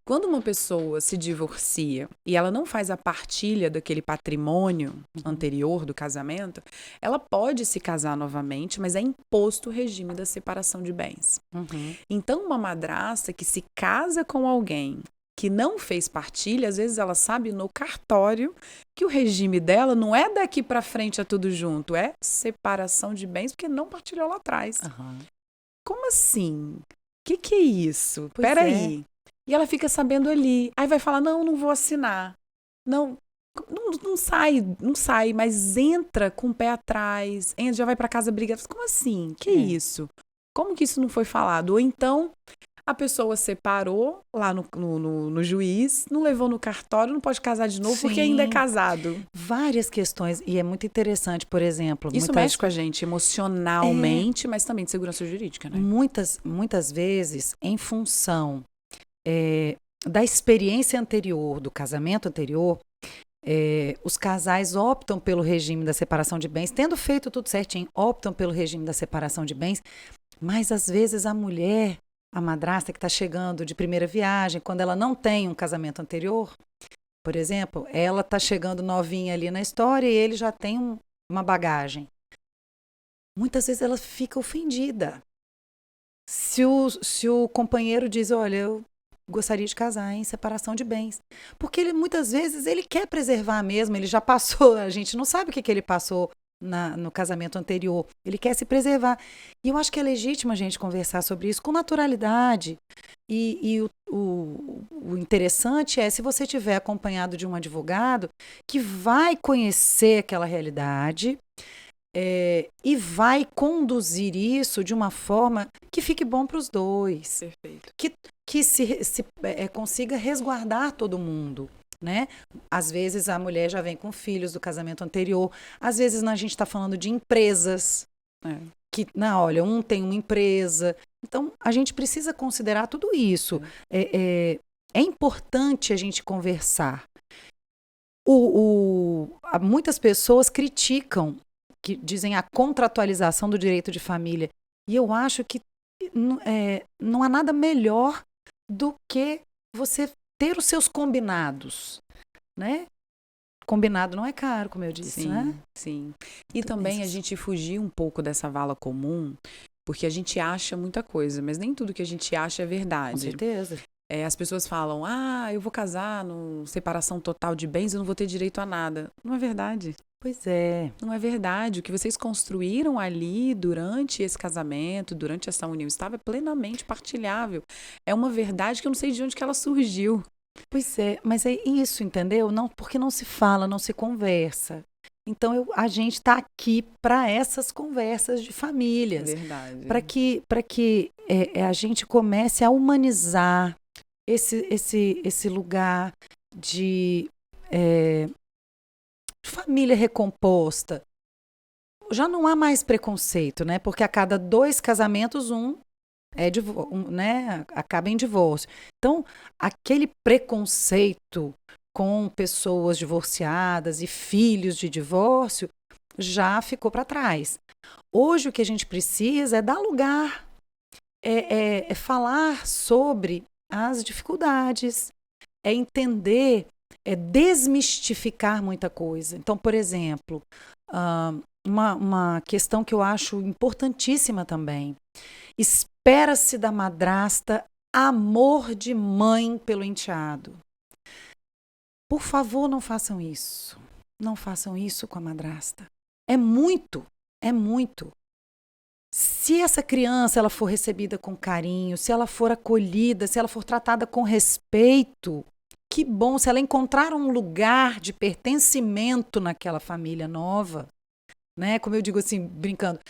Quando uma pessoa se divorcia e ela não faz a partilha daquele patrimônio anterior do casamento, ela pode se casar novamente, mas é imposto o regime da separação de bens. Então uma madrasta que se casa com alguém que não fez partilha, às vezes ela sabe no cartório que o regime dela não é daqui para frente é tudo junto, é separação de bens porque não partilhou lá atrás. como assim? Que é isso? Pois Peraí. E ela fica sabendo ali. Aí vai falar, não vou assinar. Não sai, mas entra com o pé atrás, entra, já vai pra casa brigar. Como assim? Que isso? Como que isso não foi falado? Ou então, a pessoa separou lá no juiz, não levou no cartório, não pode casar de novo porque ainda é casado. Várias questões, e é muito interessante, por exemplo... Isso mexe com a gente emocionalmente, mas também de segurança jurídica, né? Muitas vezes, em função da experiência anterior, do casamento anterior, os casais optam pelo regime da separação de bens, tendo feito tudo certinho, optam pelo regime da separação de bens, mas às vezes a mulher, a madrasta que está chegando de primeira viagem, quando ela não tem um casamento anterior, por exemplo, ela está chegando novinha ali na história e ele já tem uma bagagem. Muitas vezes ela fica ofendida. Se o companheiro diz, olha, eu gostaria de casar em separação de bens. Porque ele, muitas vezes, ele quer preservar mesmo, ele já passou, a gente não sabe o que ele passou no casamento anterior. Ele quer se preservar. E eu acho que é legítimo a gente conversar sobre isso com naturalidade. E o interessante é se você tiver acompanhado de um advogado que vai conhecer aquela realidade e vai conduzir isso de uma forma que fique bom para os dois. Perfeito. Que consiga resguardar todo mundo. Né? Às vezes a mulher já vem com filhos do casamento anterior, às vezes a gente está falando de empresas que, olha, um tem uma empresa, então a gente precisa considerar tudo isso. É importante a gente conversar. Muitas pessoas criticam, que dizem a contratualização do direito de família, e eu acho que não há nada melhor do que você ter os seus combinados, né? Combinado não é caro, como eu disse, sim, né? Sim. E também a gente fugir um pouco dessa vala comum, porque a gente acha muita coisa, mas nem tudo que a gente acha é verdade. Com certeza. As pessoas falam, eu vou casar no separação total de bens, eu não vou ter direito a nada. Não é verdade. Pois é. Não é verdade. O que vocês construíram ali durante esse casamento, durante essa união, estava plenamente partilhável. É uma verdade que eu não sei de onde que ela surgiu. Pois é, mas é isso, entendeu? Não, porque não se fala, não se conversa. Então, a gente está aqui para essas conversas de famílias. Verdade. Para que a gente comece a humanizar esse lugar de família recomposta. Já não há mais preconceito, né? Porque a cada 2 casamentos, acaba em divórcio. Então, aquele preconceito com pessoas divorciadas e filhos de divórcio já ficou para trás. Hoje, o que a gente precisa é dar lugar, é falar sobre as dificuldades, é entender, é desmistificar muita coisa. Então, por exemplo, uma questão que eu acho importantíssima também, espera-se da madrasta amor de mãe pelo enteado. Por favor, não façam isso. Não façam isso com a madrasta. É muito. Se essa criança ela for recebida com carinho, se ela for acolhida, se ela for tratada com respeito, que bom. Se ela encontrar um lugar de pertencimento naquela família nova, né? Como eu digo assim, brincando,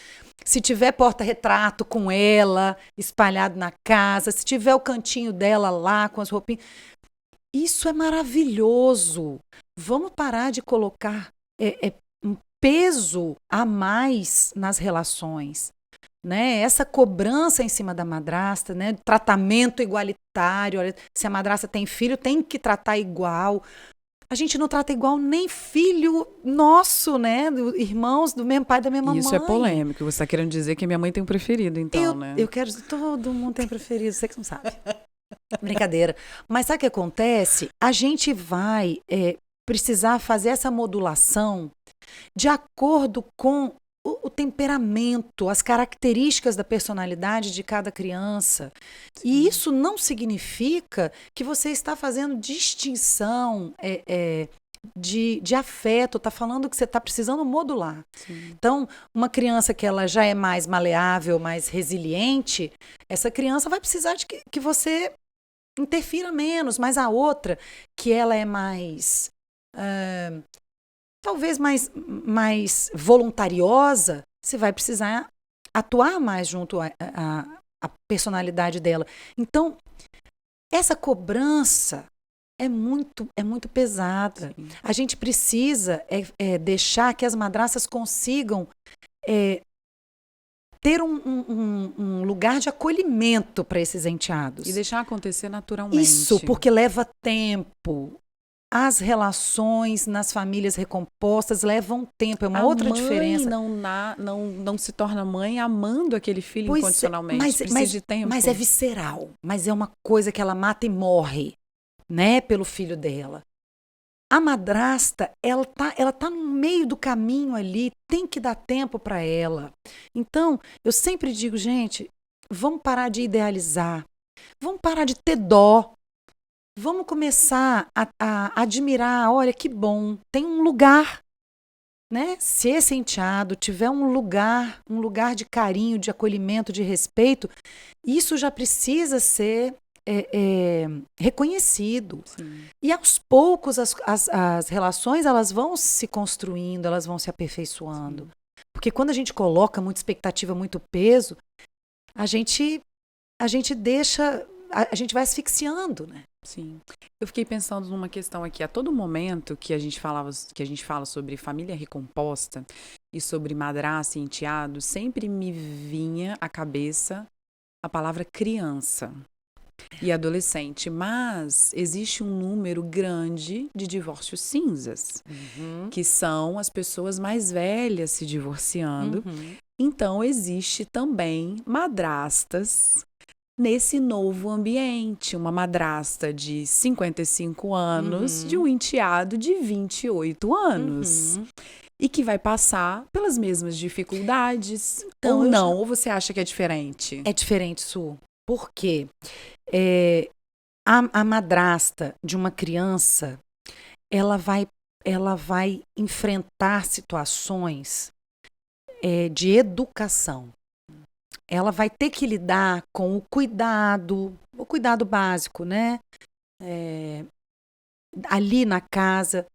se tiver porta-retrato com ela espalhado na casa, se tiver o cantinho dela lá com as roupinhas, isso é maravilhoso. Vamos parar de colocar um peso a mais nas relações, né? Essa cobrança em cima da madrasta, né? Tratamento igualitário. Olha, se a madrasta tem filho, tem que tratar igual. A gente não trata igual nem filho nosso, né? Irmãos do mesmo pai, da mesma mãe. Isso é polêmico. Você está querendo dizer que a minha mãe tem um preferido, então, né? Eu quero dizer, todo mundo tem preferido, você que não sabe. Brincadeira. Mas sabe o que acontece? A gente vai precisar fazer essa modulação de acordo com o temperamento, as características da personalidade de cada criança. Sim. E isso não significa que você está fazendo distinção de afeto, tá falando que você tá precisando modular. Sim. Então, uma criança que ela já é mais maleável, mais resiliente, essa criança vai precisar de que você interfira menos, mas a outra, que ela é mais, talvez mais voluntariosa, você vai precisar atuar mais junto à personalidade dela. Então, essa cobrança é muito pesada. Sim. A gente precisa deixar que as madrastas consigam ter um lugar de acolhimento para esses enteados. E deixar acontecer naturalmente. Isso, porque leva tempo. As relações nas famílias recompostas levam tempo, é uma outra diferença. Não se torna mãe amando aquele filho incondicionalmente. Precisa de tempo. Mas é visceral, mas é uma coisa que ela mata e morre, né, pelo filho dela. A madrasta, ela tá no meio do caminho ali, tem que dar tempo para ela. Então, eu sempre digo, gente, vamos parar de idealizar, vamos parar de ter dó. Vamos começar a admirar, olha que bom, tem um lugar, né? Se esse enteado tiver um lugar de carinho, de acolhimento, de respeito, isso já precisa ser reconhecido. Sim. E aos poucos as relações elas vão se construindo, elas vão se aperfeiçoando. Sim. Porque quando a gente coloca muita expectativa, muito peso, a gente deixa, a gente vai asfixiando, né? Sim. Eu fiquei pensando numa questão aqui. A todo momento que a gente fala sobre família recomposta e sobre madrasta e enteado, sempre me vinha à cabeça a palavra criança e adolescente. Mas existe um número grande de divórcios cinzas, que são as pessoas mais velhas se divorciando. Então, existe também madrastas nesse novo ambiente, uma madrasta de 55 anos, de um enteado de 28 anos. E que vai passar pelas mesmas dificuldades, então, ou não? Ou você acha que é diferente? É diferente, Su. Por quê? A madrasta de uma criança, ela vai enfrentar situações de educação. Ela vai ter que lidar com o cuidado básico, né? Ali na casa.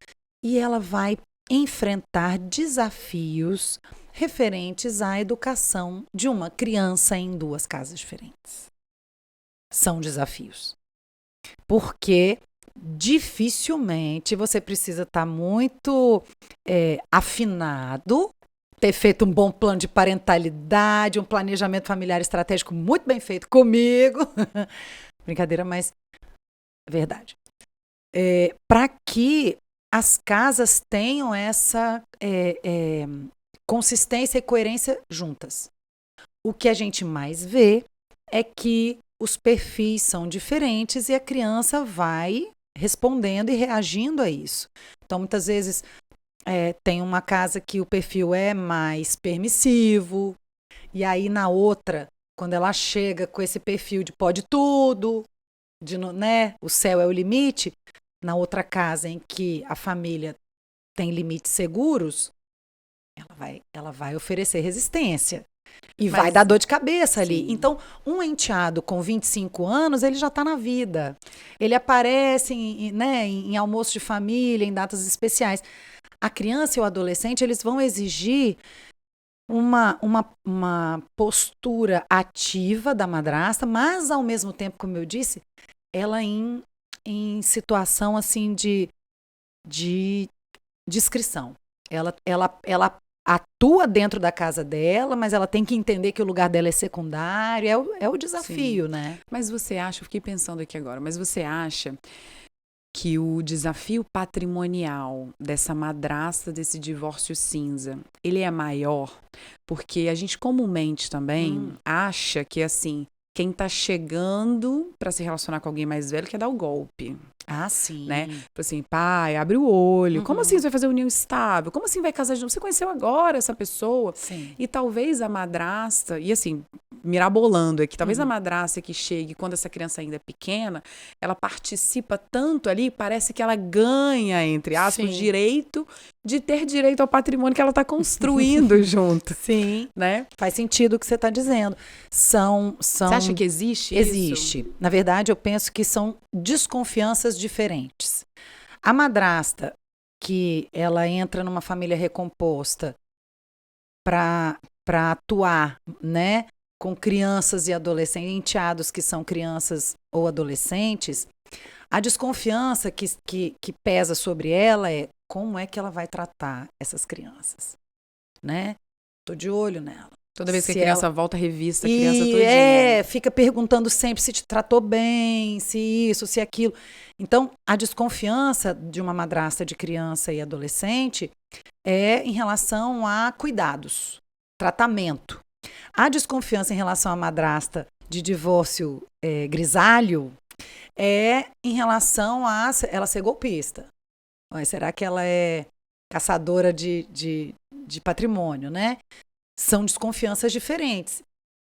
E ela vai enfrentar desafios referentes à educação de uma criança em duas casas diferentes. São desafios. Porque dificilmente você precisa estar muito afinado, ter feito um bom plano de parentalidade, um planejamento familiar estratégico muito bem feito comigo. Brincadeira, mas é verdade. Para que as casas tenham essa consistência e coerência juntas. O que a gente mais vê é que os perfis são diferentes e a criança vai respondendo e reagindo a isso. Então, muitas vezes, tem uma casa que o perfil é mais permissivo, e aí na outra, quando ela chega com esse perfil de pode tudo, né, o céu é o limite, na outra casa em que a família tem limites seguros, ela vai oferecer resistência. E vai dar dor de cabeça ali. Sim. Então, um enteado com 25 anos, ele já está na vida. Ele aparece em almoço de família, em datas especiais. A criança e o adolescente, eles vão exigir uma postura ativa da madrasta, mas, ao mesmo tempo, como eu disse, ela em situação assim de discrição. Ela atua dentro da casa dela, mas ela tem que entender que o lugar dela é secundário. É o desafio, sim, né? Mas você acha, eu fiquei pensando aqui agora, mas você acha que o desafio patrimonial dessa madrasta, desse divórcio cinza, ele é maior? Porque a gente comumente também acha que, assim, quem tá chegando para se relacionar com alguém mais velho quer dar o golpe. Ah, sim. Né? Tipo assim, pai, abre o olho. Como assim você vai fazer união estável? Como assim vai casar de novo? Você conheceu agora essa pessoa? Sim. E talvez a madrasta, e assim, mirabolando aqui. Talvez a madrasta que chegue quando essa criança ainda é pequena, ela participa tanto ali, parece que ela ganha, entre aspas, o direito de ter direito ao patrimônio que ela está construindo junto. Sim, né? Faz sentido o que você está dizendo. Você acha que existe isso? Existe. Na verdade, eu penso que são desconfianças diferentes. A madrasta, que ela entra numa família recomposta para atuar, né, com crianças e adolescentes, enteados que são crianças ou adolescentes, a desconfiança que pesa sobre ela é como é que ela vai tratar essas crianças, né? Tô de olho nela. Toda vez que a criança volta, revista a criança todinha. Fica perguntando sempre se te tratou bem, se isso, se aquilo. Então, a desconfiança de uma madrasta de criança e adolescente é em relação a cuidados, tratamento. A desconfiança em relação à madrasta de divórcio grisalho é em relação a ela ser golpista. Mas será que ela é caçadora de patrimônio, né? São desconfianças diferentes.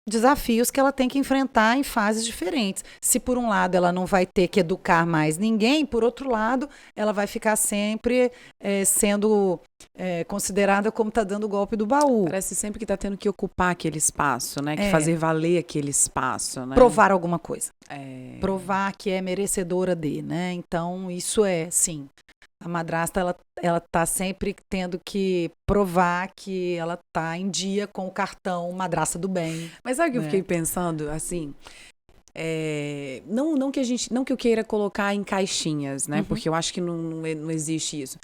Desafios que ela tem que enfrentar em fases diferentes. Se por um lado ela não vai ter que educar mais ninguém, por outro lado ela vai ficar sempre sendo considerada como está dando o golpe do baú. Parece sempre que está tendo que ocupar aquele espaço, né? Que fazer valer aquele espaço, né? Provar alguma coisa. Provar que é merecedora de, né? Então isso sim. A madrasta, ela tá sempre tendo que provar que ela tá em dia com o cartão madrasta do bem. Mas sabe o que eu fiquei pensando, assim? Não que eu queira colocar em caixinhas, né? Porque eu acho que não existe isso.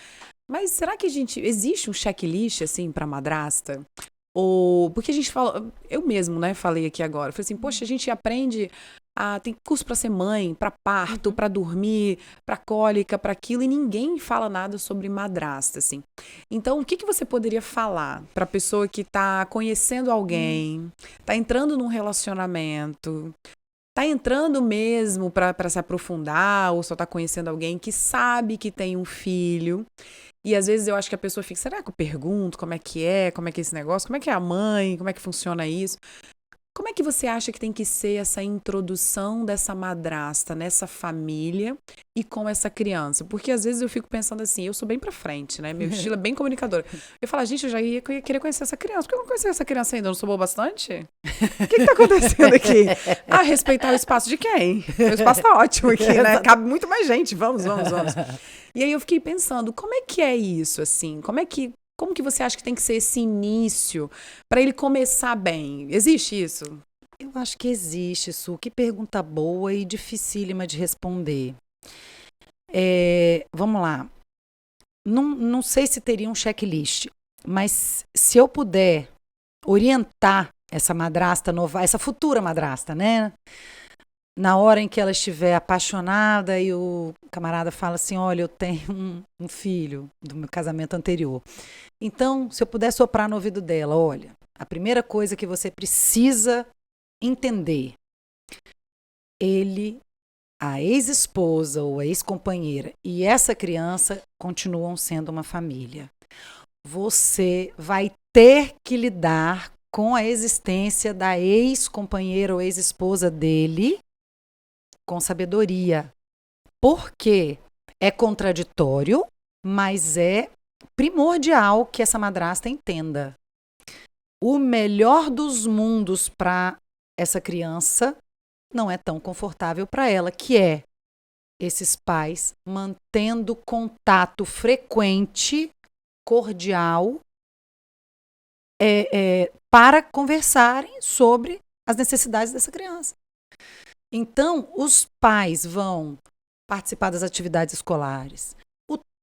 Mas será que existe um checklist, assim, pra madrasta? Ou, porque a gente fala, eu mesmo, né, falei aqui agora, eu falei assim, poxa, a gente aprende, tem curso para ser mãe, para parto, para dormir, para cólica, para aquilo, e ninguém fala nada sobre madrasta, assim. Então, o que você poderia falar para a pessoa que está conhecendo alguém, está entrando num relacionamento, está entrando mesmo para se aprofundar, ou só está conhecendo alguém que sabe que tem um filho? E às vezes eu acho que a pessoa fica, será que eu pergunto como é esse negócio, como é que é a mãe, como é que funciona isso? Como é que você acha que tem que ser essa introdução dessa madrasta nessa família e com essa criança? Porque às vezes eu fico pensando assim, eu sou bem pra frente, né? Meu estilo é bem comunicadora. Eu falo, gente, eu já ia querer conhecer essa criança. Por que eu não conheci essa criança ainda? Eu não sou boa bastante? O que tá acontecendo aqui? Respeitar o espaço de quem? O espaço tá ótimo aqui, né? Cabe muito mais gente. Vamos. E aí eu fiquei pensando, como é que é isso, assim? Como que você acha que tem que ser esse início para ele começar bem? Existe isso? Eu acho que existe, Su. Que pergunta boa e dificílima de responder. Vamos lá. Não sei se teria um checklist, mas se eu puder orientar essa madrasta nova, essa futura madrasta, né? Na hora em que ela estiver apaixonada e o camarada fala assim, olha, eu tenho um filho do meu casamento anterior. Então, se eu puder soprar no ouvido dela, olha, a primeira coisa que você precisa entender, a ex-esposa ou a ex-companheira e essa criança continuam sendo uma família. Você vai ter que lidar com a existência da ex-companheira ou ex-esposa dele com sabedoria. Porque é contraditório, mas é primordial que essa madrasta entenda. O melhor dos mundos para essa criança não é tão confortável para ela, que é esses pais mantendo contato frequente, cordial, para conversarem sobre as necessidades dessa criança. Então, os pais vão participar das atividades escolares.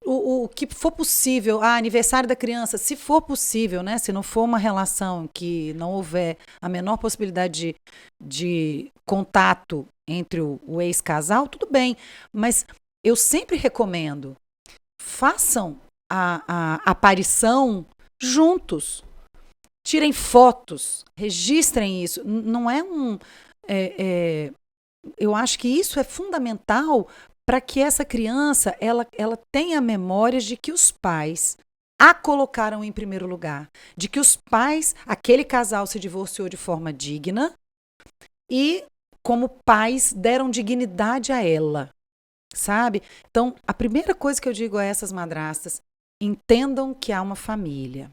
O que for possível, aniversário da criança, se for possível, né? Se não for uma relação que não houver a menor possibilidade de contato entre o ex-casal, tudo bem. Mas eu sempre recomendo, façam a aparição juntos. Tirem fotos, registrem isso. Não é eu acho que isso é fundamental para que essa criança ela tenha memórias de que os pais a colocaram em primeiro lugar, de que os pais, aquele casal se divorciou de forma digna, e, como pais, deram dignidade a ela, sabe? Então, a primeira coisa que eu digo a essas madrastas, entendam que há uma família.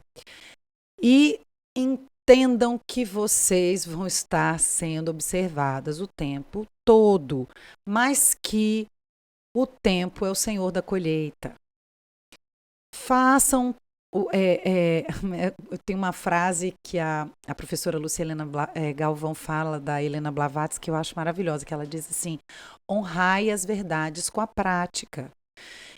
E entendam que vocês vão estar sendo observadas o tempo todo, mas que o tempo é o senhor da colheita. Façam. Tem uma frase que a professora Lúcia Helena Galvão fala da Helena Blavatsky, que eu acho maravilhosa, que ela diz assim: honrai as verdades com a prática.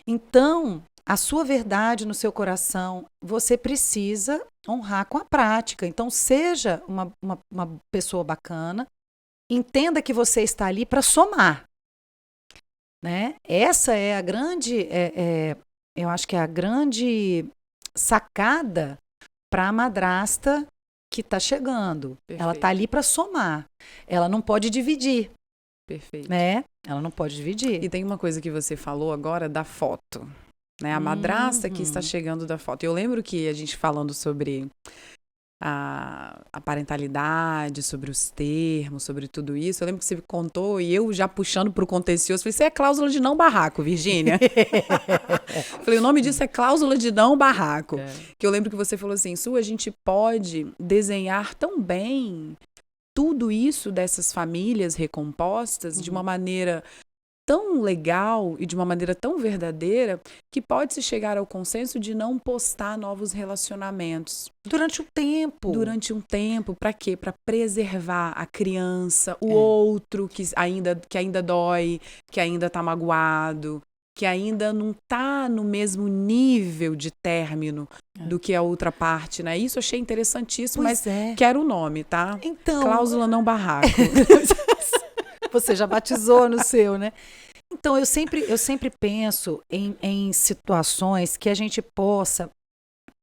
Então, a sua verdade no seu coração, você precisa honrar com a prática. Então, seja uma pessoa bacana, entenda que você está ali para somar. Né? Essa é a grande, eu acho que é a grande sacada para a madrasta que está chegando. Perfeito. Ela está ali para somar. Ela não pode dividir. Perfeito. Né? Ela não pode dividir. E tem uma coisa que você falou agora da foto. Né? A madrasta que está chegando da foto. Eu lembro que a gente falando sobre a parentalidade, sobre os termos, sobre tudo isso. Eu lembro que você me contou e eu já puxando para o contencioso, falei, isso é cláusula de não barraco, Virgínia. Falei, o nome disso é cláusula de não barraco. Que eu lembro que você falou assim, Su, a gente pode desenhar tão bem tudo isso dessas famílias recompostas de uma maneira tão legal e de uma maneira tão verdadeira que pode-se chegar ao consenso de não postar novos relacionamentos. Durante um tempo. Durante um tempo. Para quê? Para preservar a criança, o outro que ainda dói, que ainda tá magoado, que ainda não tá no mesmo nível de término do que a outra parte, né? Isso eu achei interessantíssimo, mas quero o nome, tá? Então, cláusula não barraco. Você já batizou no seu, né? Então, eu sempre penso em situações que a gente possa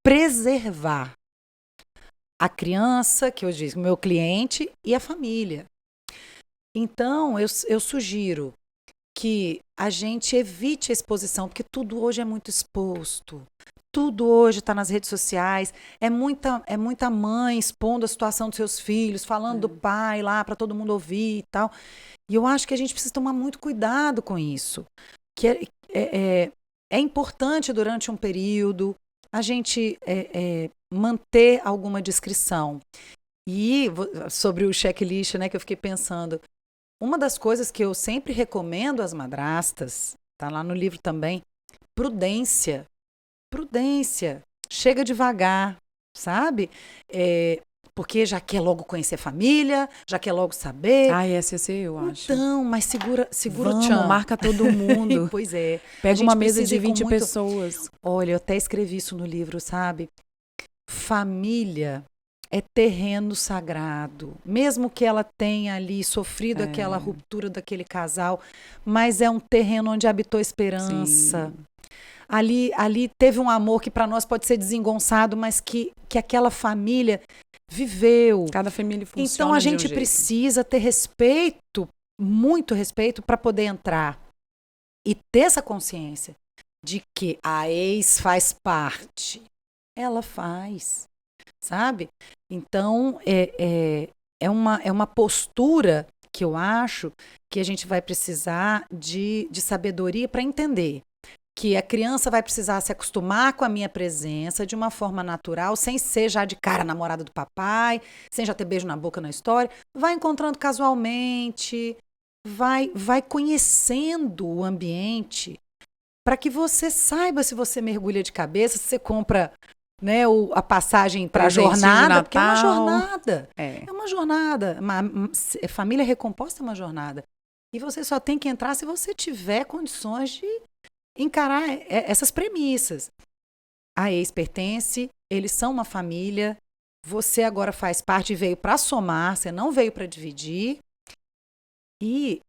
preservar a criança, que eu disse, o meu cliente e a família. Então, eu sugiro que a gente evite a exposição, porque tudo hoje é muito exposto. Tudo hoje está nas redes sociais, é muita mãe expondo a situação dos seus filhos, falando do pai lá para todo mundo ouvir e tal. E eu acho que a gente precisa tomar muito cuidado com isso. Que é importante durante um período a gente manter alguma discrição. E sobre o checklist, né, que eu fiquei pensando, uma das coisas que eu sempre recomendo às madrastas, tá lá no livro também, prudência. Prudência, chega devagar, sabe? Porque já quer logo conhecer a família, já quer logo saber. Essa ia ser eu acho. Então, mas segura Vamos, o tchan. Marca todo mundo. Pois é. Pega uma mesa de 20 pessoas. Olha, eu até escrevi isso no livro, sabe? Família é terreno sagrado. Mesmo que ela tenha ali sofrido aquela ruptura daquele casal, mas é um terreno onde habitou esperança. Sim. Ali teve um amor que para nós pode ser desengonçado, mas que aquela família viveu. Cada família funciona. Então a gente precisa ter respeito, muito respeito, para poder entrar e ter essa consciência de que a ex faz parte. Ela faz, sabe? Então é uma postura que eu acho que a gente vai precisar de sabedoria para entender. Que a criança vai precisar se acostumar com a minha presença de uma forma natural, sem ser já de cara namorada do papai, sem já ter beijo na boca na história. Vai encontrando casualmente, vai conhecendo o ambiente para que você saiba se você mergulha de cabeça, se você compra, né, a passagem para a jornada, porque é uma jornada. É uma jornada. Família recomposta é uma jornada. E você só tem que entrar se você tiver condições de encarar essas premissas. A ex pertence, eles são uma família, você agora faz parte e veio para somar, você não veio para dividir. E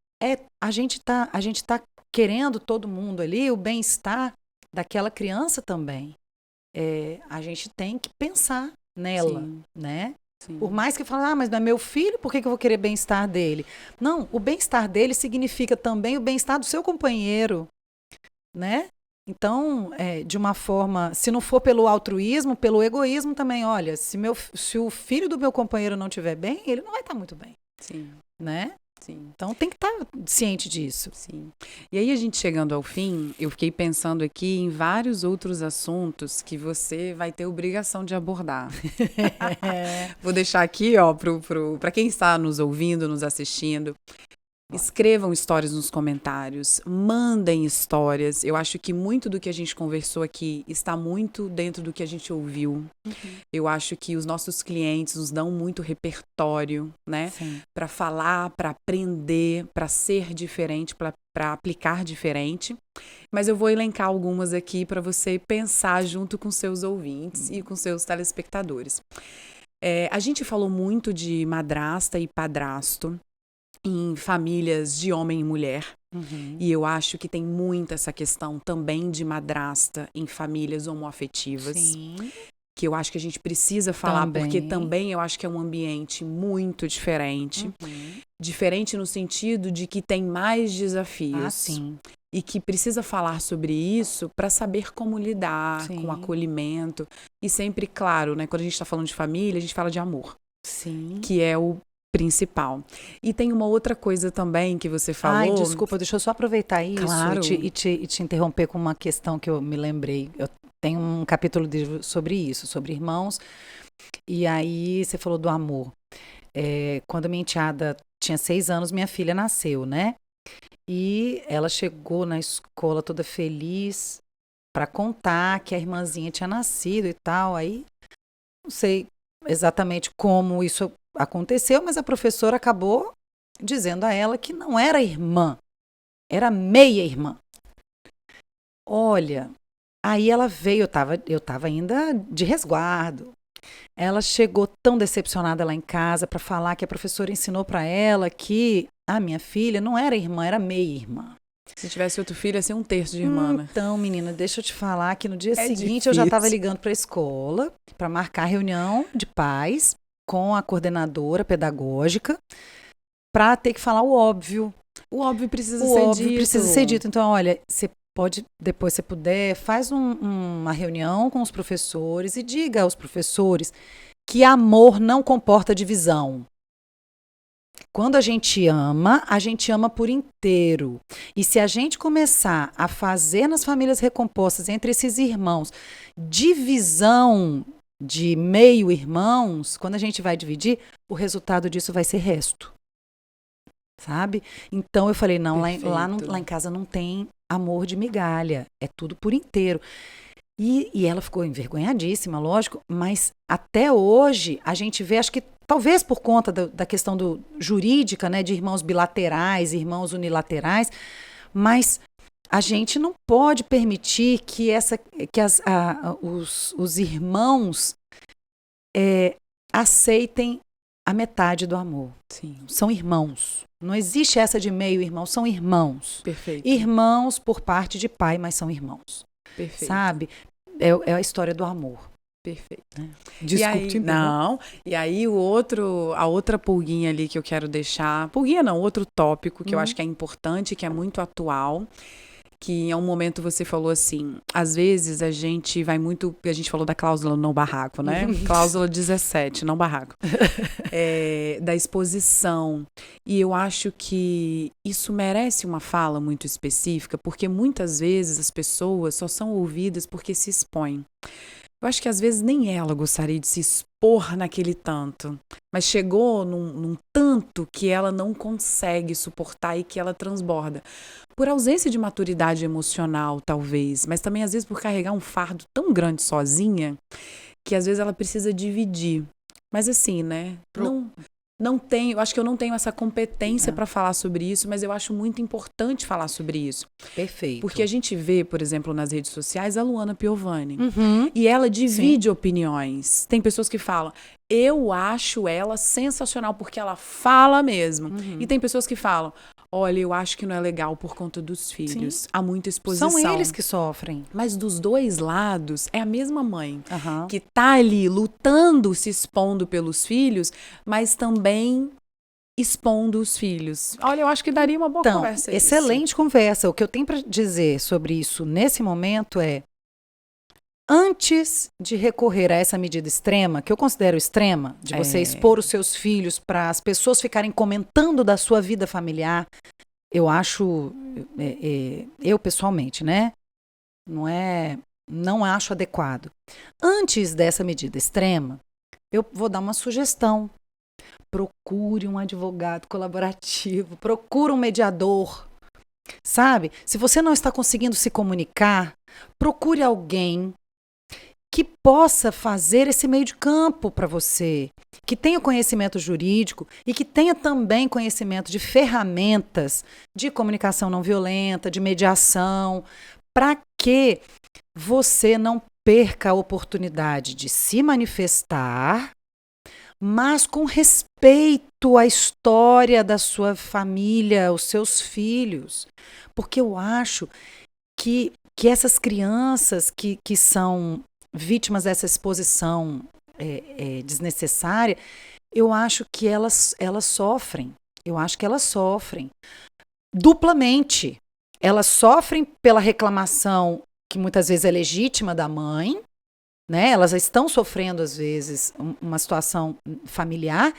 a gente tá querendo todo mundo ali, o bem-estar daquela criança também. A gente tem que pensar nela, sim, né? Sim. Por mais que fale, mas não é meu filho, por que eu vou querer bem-estar dele? Não, o bem-estar dele significa também o bem-estar do seu companheiro. Né? Então, de uma forma, se não for pelo altruísmo, pelo egoísmo também, olha, se o filho do meu companheiro não estiver bem, ele não vai estar muito bem. Sim. né? Sim. Então tem que estar ciente disso. Sim. E aí, a gente chegando ao fim, eu fiquei pensando aqui em vários outros assuntos que você vai ter obrigação de abordar. Vou deixar aqui, ó, para quem está nos ouvindo, nos assistindo. Escrevam histórias nos comentários, mandem histórias. Eu acho que muito do que a gente conversou aqui está muito dentro do que a gente ouviu. Eu acho que os nossos clientes nos dão muito repertório, né? Para falar, para aprender, para ser diferente, para aplicar diferente. Mas eu vou elencar algumas aqui para você pensar junto com seus ouvintes e com seus telespectadores. A gente falou muito de madrasta e padrasto em famílias de homem e mulher. E eu acho que tem muito essa questão também de madrasta em famílias homoafetivas. Sim. Que eu acho que a gente precisa falar, porque também eu acho que é um ambiente muito diferente. Diferente no sentido de que tem mais desafios. Sim. E que precisa falar sobre isso para saber como lidar com o acolhimento. E sempre, claro, né, quando a gente está falando de família, a gente fala de amor. Sim. Que é o principal. E tem uma outra coisa também que você falou. Ai, desculpa, deixa eu só aproveitar isso Claro. e te interromper com uma questão que eu me lembrei. Eu tenho um capítulo sobre isso, sobre irmãos. E aí você falou do amor. Quando minha enteada tinha 6 anos, minha filha nasceu, né? E ela chegou na escola toda feliz para contar que a irmãzinha tinha nascido e tal. Aí, não sei exatamente como isso aconteceu, mas a professora acabou dizendo a ela que não era irmã, era meia-irmã. Olha, aí ela veio, eu tava ainda de resguardo. Ela chegou tão decepcionada lá em casa para falar que a professora ensinou para ela que a minha filha não era irmã, era meia-irmã. Se tivesse outro filho, ia ser 1/3 de irmã, né? Então, menina, deixa eu te falar que no dia seguinte difícil. eu já estava ligando para a escola para marcar reunião de pais com a coordenadora pedagógica para ter que falar o óbvio. O óbvio precisa O ser óbvio dito. precisa ser dito. Então, olha, você pode, depois se puder, faz uma reunião com os professores e diga aos professores que amor não comporta divisão. Quando a gente ama por inteiro. E se a gente começar a fazer nas famílias recompostas entre esses irmãos divisão de meio-irmãos, quando a gente vai dividir, o resultado disso vai ser resto. Sabe? Então eu falei, não, lá em casa não tem amor de migalha, é tudo por inteiro. E ela ficou envergonhadíssima, lógico, mas até hoje a gente vê, acho que talvez por conta da questão jurídica, né, de irmãos bilaterais, irmãos unilaterais, mas a gente não pode permitir que os irmãos aceitem a metade do amor. Sim. São irmãos. Não existe essa de meio irmão, são irmãos. Perfeito. Irmãos por parte de pai, mas são irmãos. Perfeito. Sabe? É a história do amor. Perfeito. Desculpe. Não. E aí a outra pulguinha ali que eu quero deixar, pulguinha não, outro tópico que eu acho que é importante, que é muito atual, que em um momento você falou assim, às vezes a gente falou da cláusula não barraco, né? Cláusula 17, não barraco. Da exposição. E eu acho que isso merece uma fala muito específica, porque muitas vezes as pessoas só são ouvidas porque se expõem. Eu acho que às vezes nem ela gostaria de se expor naquele tanto, mas chegou num tanto que ela não consegue suportar e que ela transborda. Por ausência de maturidade emocional, talvez, mas também às vezes por carregar um fardo tão grande sozinha, que às vezes ela precisa dividir. Mas assim, né? Não tenho, eu acho que eu não tenho essa competência para falar sobre isso, mas eu acho muito importante falar sobre isso. Perfeito. Porque a gente vê, por exemplo, nas redes sociais, a Luana Piovani. E ela divide opiniões. Tem pessoas que falam, eu acho ela sensacional, porque ela fala mesmo. E tem pessoas que falam, olha, eu acho que não é legal por conta dos filhos. Sim. Há muita exposição. São eles que sofrem. Mas dos dois lados, é a mesma mãe que tá ali lutando, se expondo pelos filhos, mas também expondo os filhos. Olha, eu acho que daria uma boa conversa. Excelente conversa. O que eu tenho para dizer sobre isso nesse momento é antes de recorrer a essa medida extrema, que eu considero extrema, de você expor os seus filhos para as pessoas ficarem comentando da sua vida familiar, eu acho, eu pessoalmente, né? Não acho adequado. Antes dessa medida extrema, eu vou dar uma sugestão. Procure um advogado colaborativo, procure um mediador, sabe? Se você não está conseguindo se comunicar, procure alguém que possa fazer esse meio de campo para você, que tenha conhecimento jurídico e que tenha também conhecimento de ferramentas de comunicação não violenta, de mediação, para que você não perca a oportunidade de se manifestar, mas com respeito à história da sua família, os seus filhos. Porque eu acho que essas crianças que são vítimas dessa exposição desnecessária, eu acho que elas sofrem. Eu acho que elas sofrem duplamente. Elas sofrem pela reclamação, que muitas vezes é legítima, da mãe, né? Elas estão sofrendo, às vezes, uma situação familiar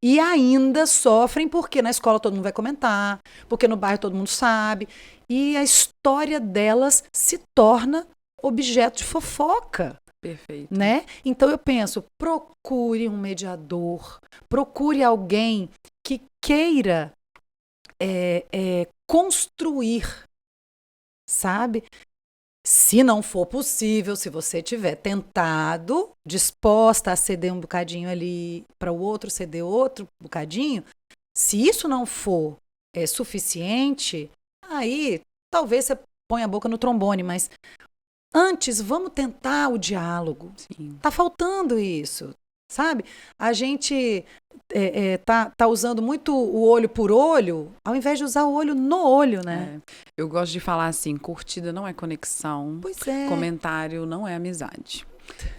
e ainda sofrem porque na escola todo mundo vai comentar, porque no bairro todo mundo sabe, e a história delas se torna objeto de fofoca. Perfeito. Né? Então eu penso, procure um mediador, procure alguém que queira construir, sabe? Se não for possível, se você tiver tentado, disposta a ceder um bocadinho ali para o outro, ceder outro bocadinho, se isso não for suficiente, aí talvez você ponha a boca no trombone, mas antes vamos tentar o diálogo. Sim. Tá faltando isso, sabe? A gente tá usando muito o olho por olho, ao invés de usar o olho no olho, né? Eu gosto de falar assim, curtida não é conexão, Pois é. Comentário não é amizade.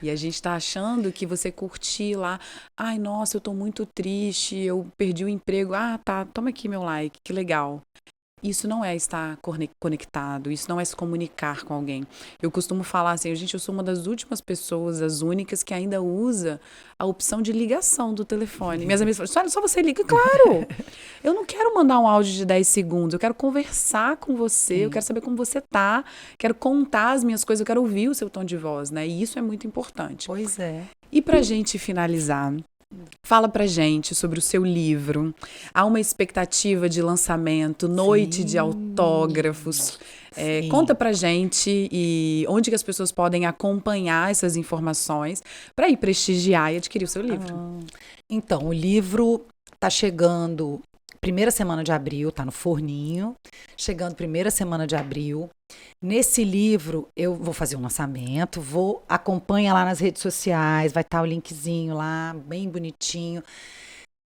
E a gente tá achando que você curtir lá, ai, nossa, eu tô muito triste, eu perdi o emprego, tá, toma aqui meu like, que legal. Isso não é estar conectado, isso não é se comunicar com alguém. Eu costumo falar assim, gente, eu sou uma das últimas pessoas, as únicas que ainda usa a opção de ligação do telefone. Minhas amigas falam, olha, só você liga? Claro! Eu não quero mandar um áudio de 10 segundos, eu quero conversar com você, eu quero saber como você tá, quero contar as minhas coisas, eu quero ouvir o seu tom de voz, né? E isso é muito importante. Pois é. E pra gente finalizar, fala pra gente sobre o seu livro. Há uma expectativa de lançamento, noite de autógrafos. Conta pra gente e onde que as pessoas podem acompanhar essas informações para ir prestigiar e adquirir o seu livro. Então, o livro tá chegando primeira semana de abril, tá no forninho. Chegando primeira semana de abril. Nesse livro, eu vou fazer um lançamento, acompanha lá nas redes sociais, vai estar o linkzinho lá, bem bonitinho.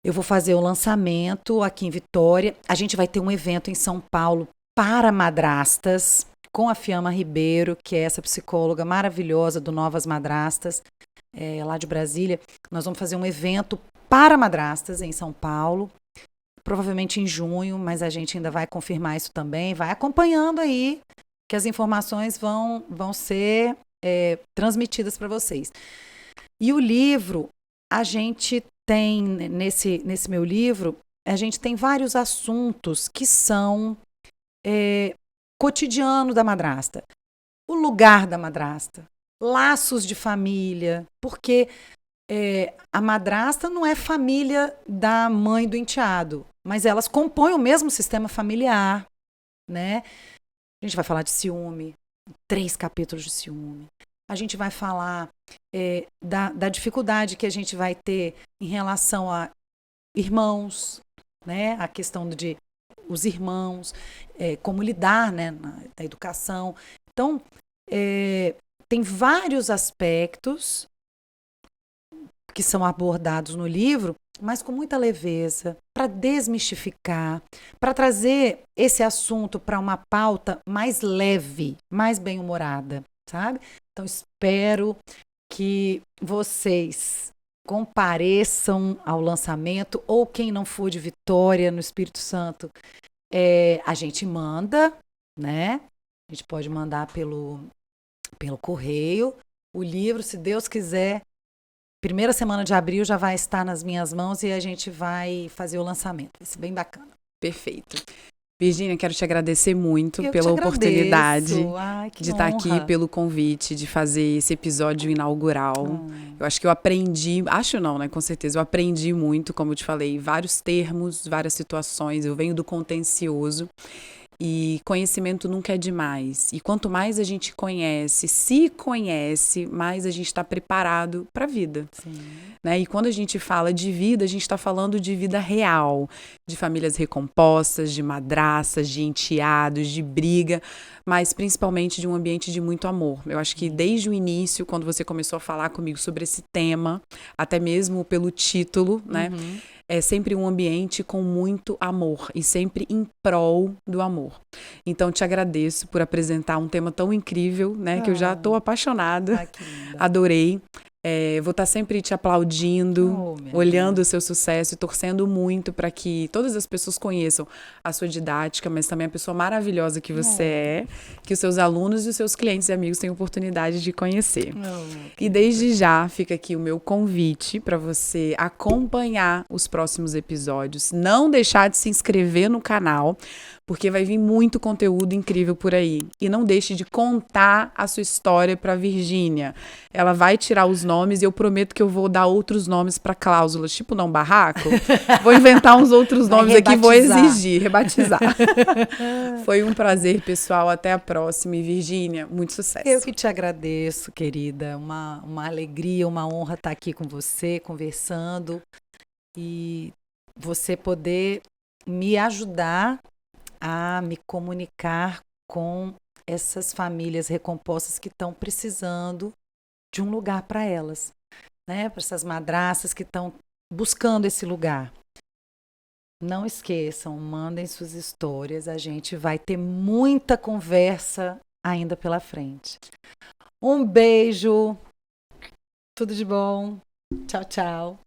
Eu vou fazer o lançamento aqui em Vitória. A gente vai ter um evento em São Paulo para madrastas, com a Fiamma Ribeiro, que é essa psicóloga maravilhosa do Novas Madrastas, lá de Brasília. Nós vamos fazer um evento para madrastas em São Paulo, provavelmente em junho, mas a gente ainda vai confirmar isso também. Vai acompanhando aí, que as informações vão ser transmitidas para vocês. E o livro, a gente tem, nesse meu livro, a gente tem vários assuntos que são cotidiano da madrasta. O lugar da madrasta, laços de família, porque a madrasta não é família da mãe do enteado, mas elas compõem o mesmo sistema familiar, né? A gente vai falar de ciúme, 3 capítulos de ciúme. A gente vai falar da dificuldade que a gente vai ter em relação a irmãos, né? A questão de os irmãos, como lidar, né? Na educação. Então, tem vários aspectos que são abordados no livro, mas com muita leveza, para desmistificar, para trazer esse assunto para uma pauta mais leve, mais bem-humorada, sabe? Então, espero que vocês compareçam ao lançamento, ou quem não for de Vitória, no Espírito Santo, a gente manda, né? A gente pode mandar pelo correio, O livro, se Deus quiser, primeira semana de abril já vai estar nas minhas mãos e a gente vai fazer o lançamento. Vai ser bem bacana. Perfeito. Virgínia, quero te agradecer muito Eu pela te agradeço. oportunidade Ai, que de estar honra. aqui, pelo convite, de fazer esse episódio inaugural. Eu acho que eu aprendi, acho não, né? Com certeza, eu aprendi muito, como eu te falei, vários termos, várias situações. Eu venho do contencioso. E conhecimento nunca é demais. E quanto mais a gente conhece, se conhece, mais a gente está preparado para a vida. Sim. Né? E quando a gente fala de vida, a gente está falando de vida real, de famílias recompostas, de madraças, de enteados, de briga, mas principalmente de um ambiente de muito amor. Eu acho que desde o início, quando você começou a falar comigo sobre esse tema, até mesmo pelo título, né? É sempre um ambiente com muito amor e sempre em prol do amor. Então, te agradeço por apresentar um tema tão incrível, né? Que eu já estou apaixonada, adorei. Vou estar sempre te aplaudindo, olhando o seu sucesso e torcendo muito para que todas as pessoas conheçam a sua didática, mas também a pessoa maravilhosa que você é, que os seus alunos e os seus clientes e amigos tenham oportunidade de conhecer. E desde já fica aqui o meu convite para você acompanhar os próximos episódios, não deixar de se inscrever no canal, porque vai vir muito conteúdo incrível por aí. E não deixe de contar a sua história para a Virgínia. Ela vai tirar os nomes e eu prometo que eu vou dar outros nomes para cláusulas, tipo não barraco. Vou inventar uns outros nomes aqui, vou exigir, rebatizar. Foi um prazer, pessoal. Até a próxima. E Virgínia, muito sucesso. Eu que te agradeço, querida. Uma alegria, uma honra estar aqui com você, conversando. E você poder me ajudar a me comunicar com essas famílias recompostas que estão precisando de um lugar para elas, né? Para essas madraças que estão buscando esse lugar. Não esqueçam, mandem suas histórias, a gente vai ter muita conversa ainda pela frente. Um beijo, tudo de bom, tchau, tchau.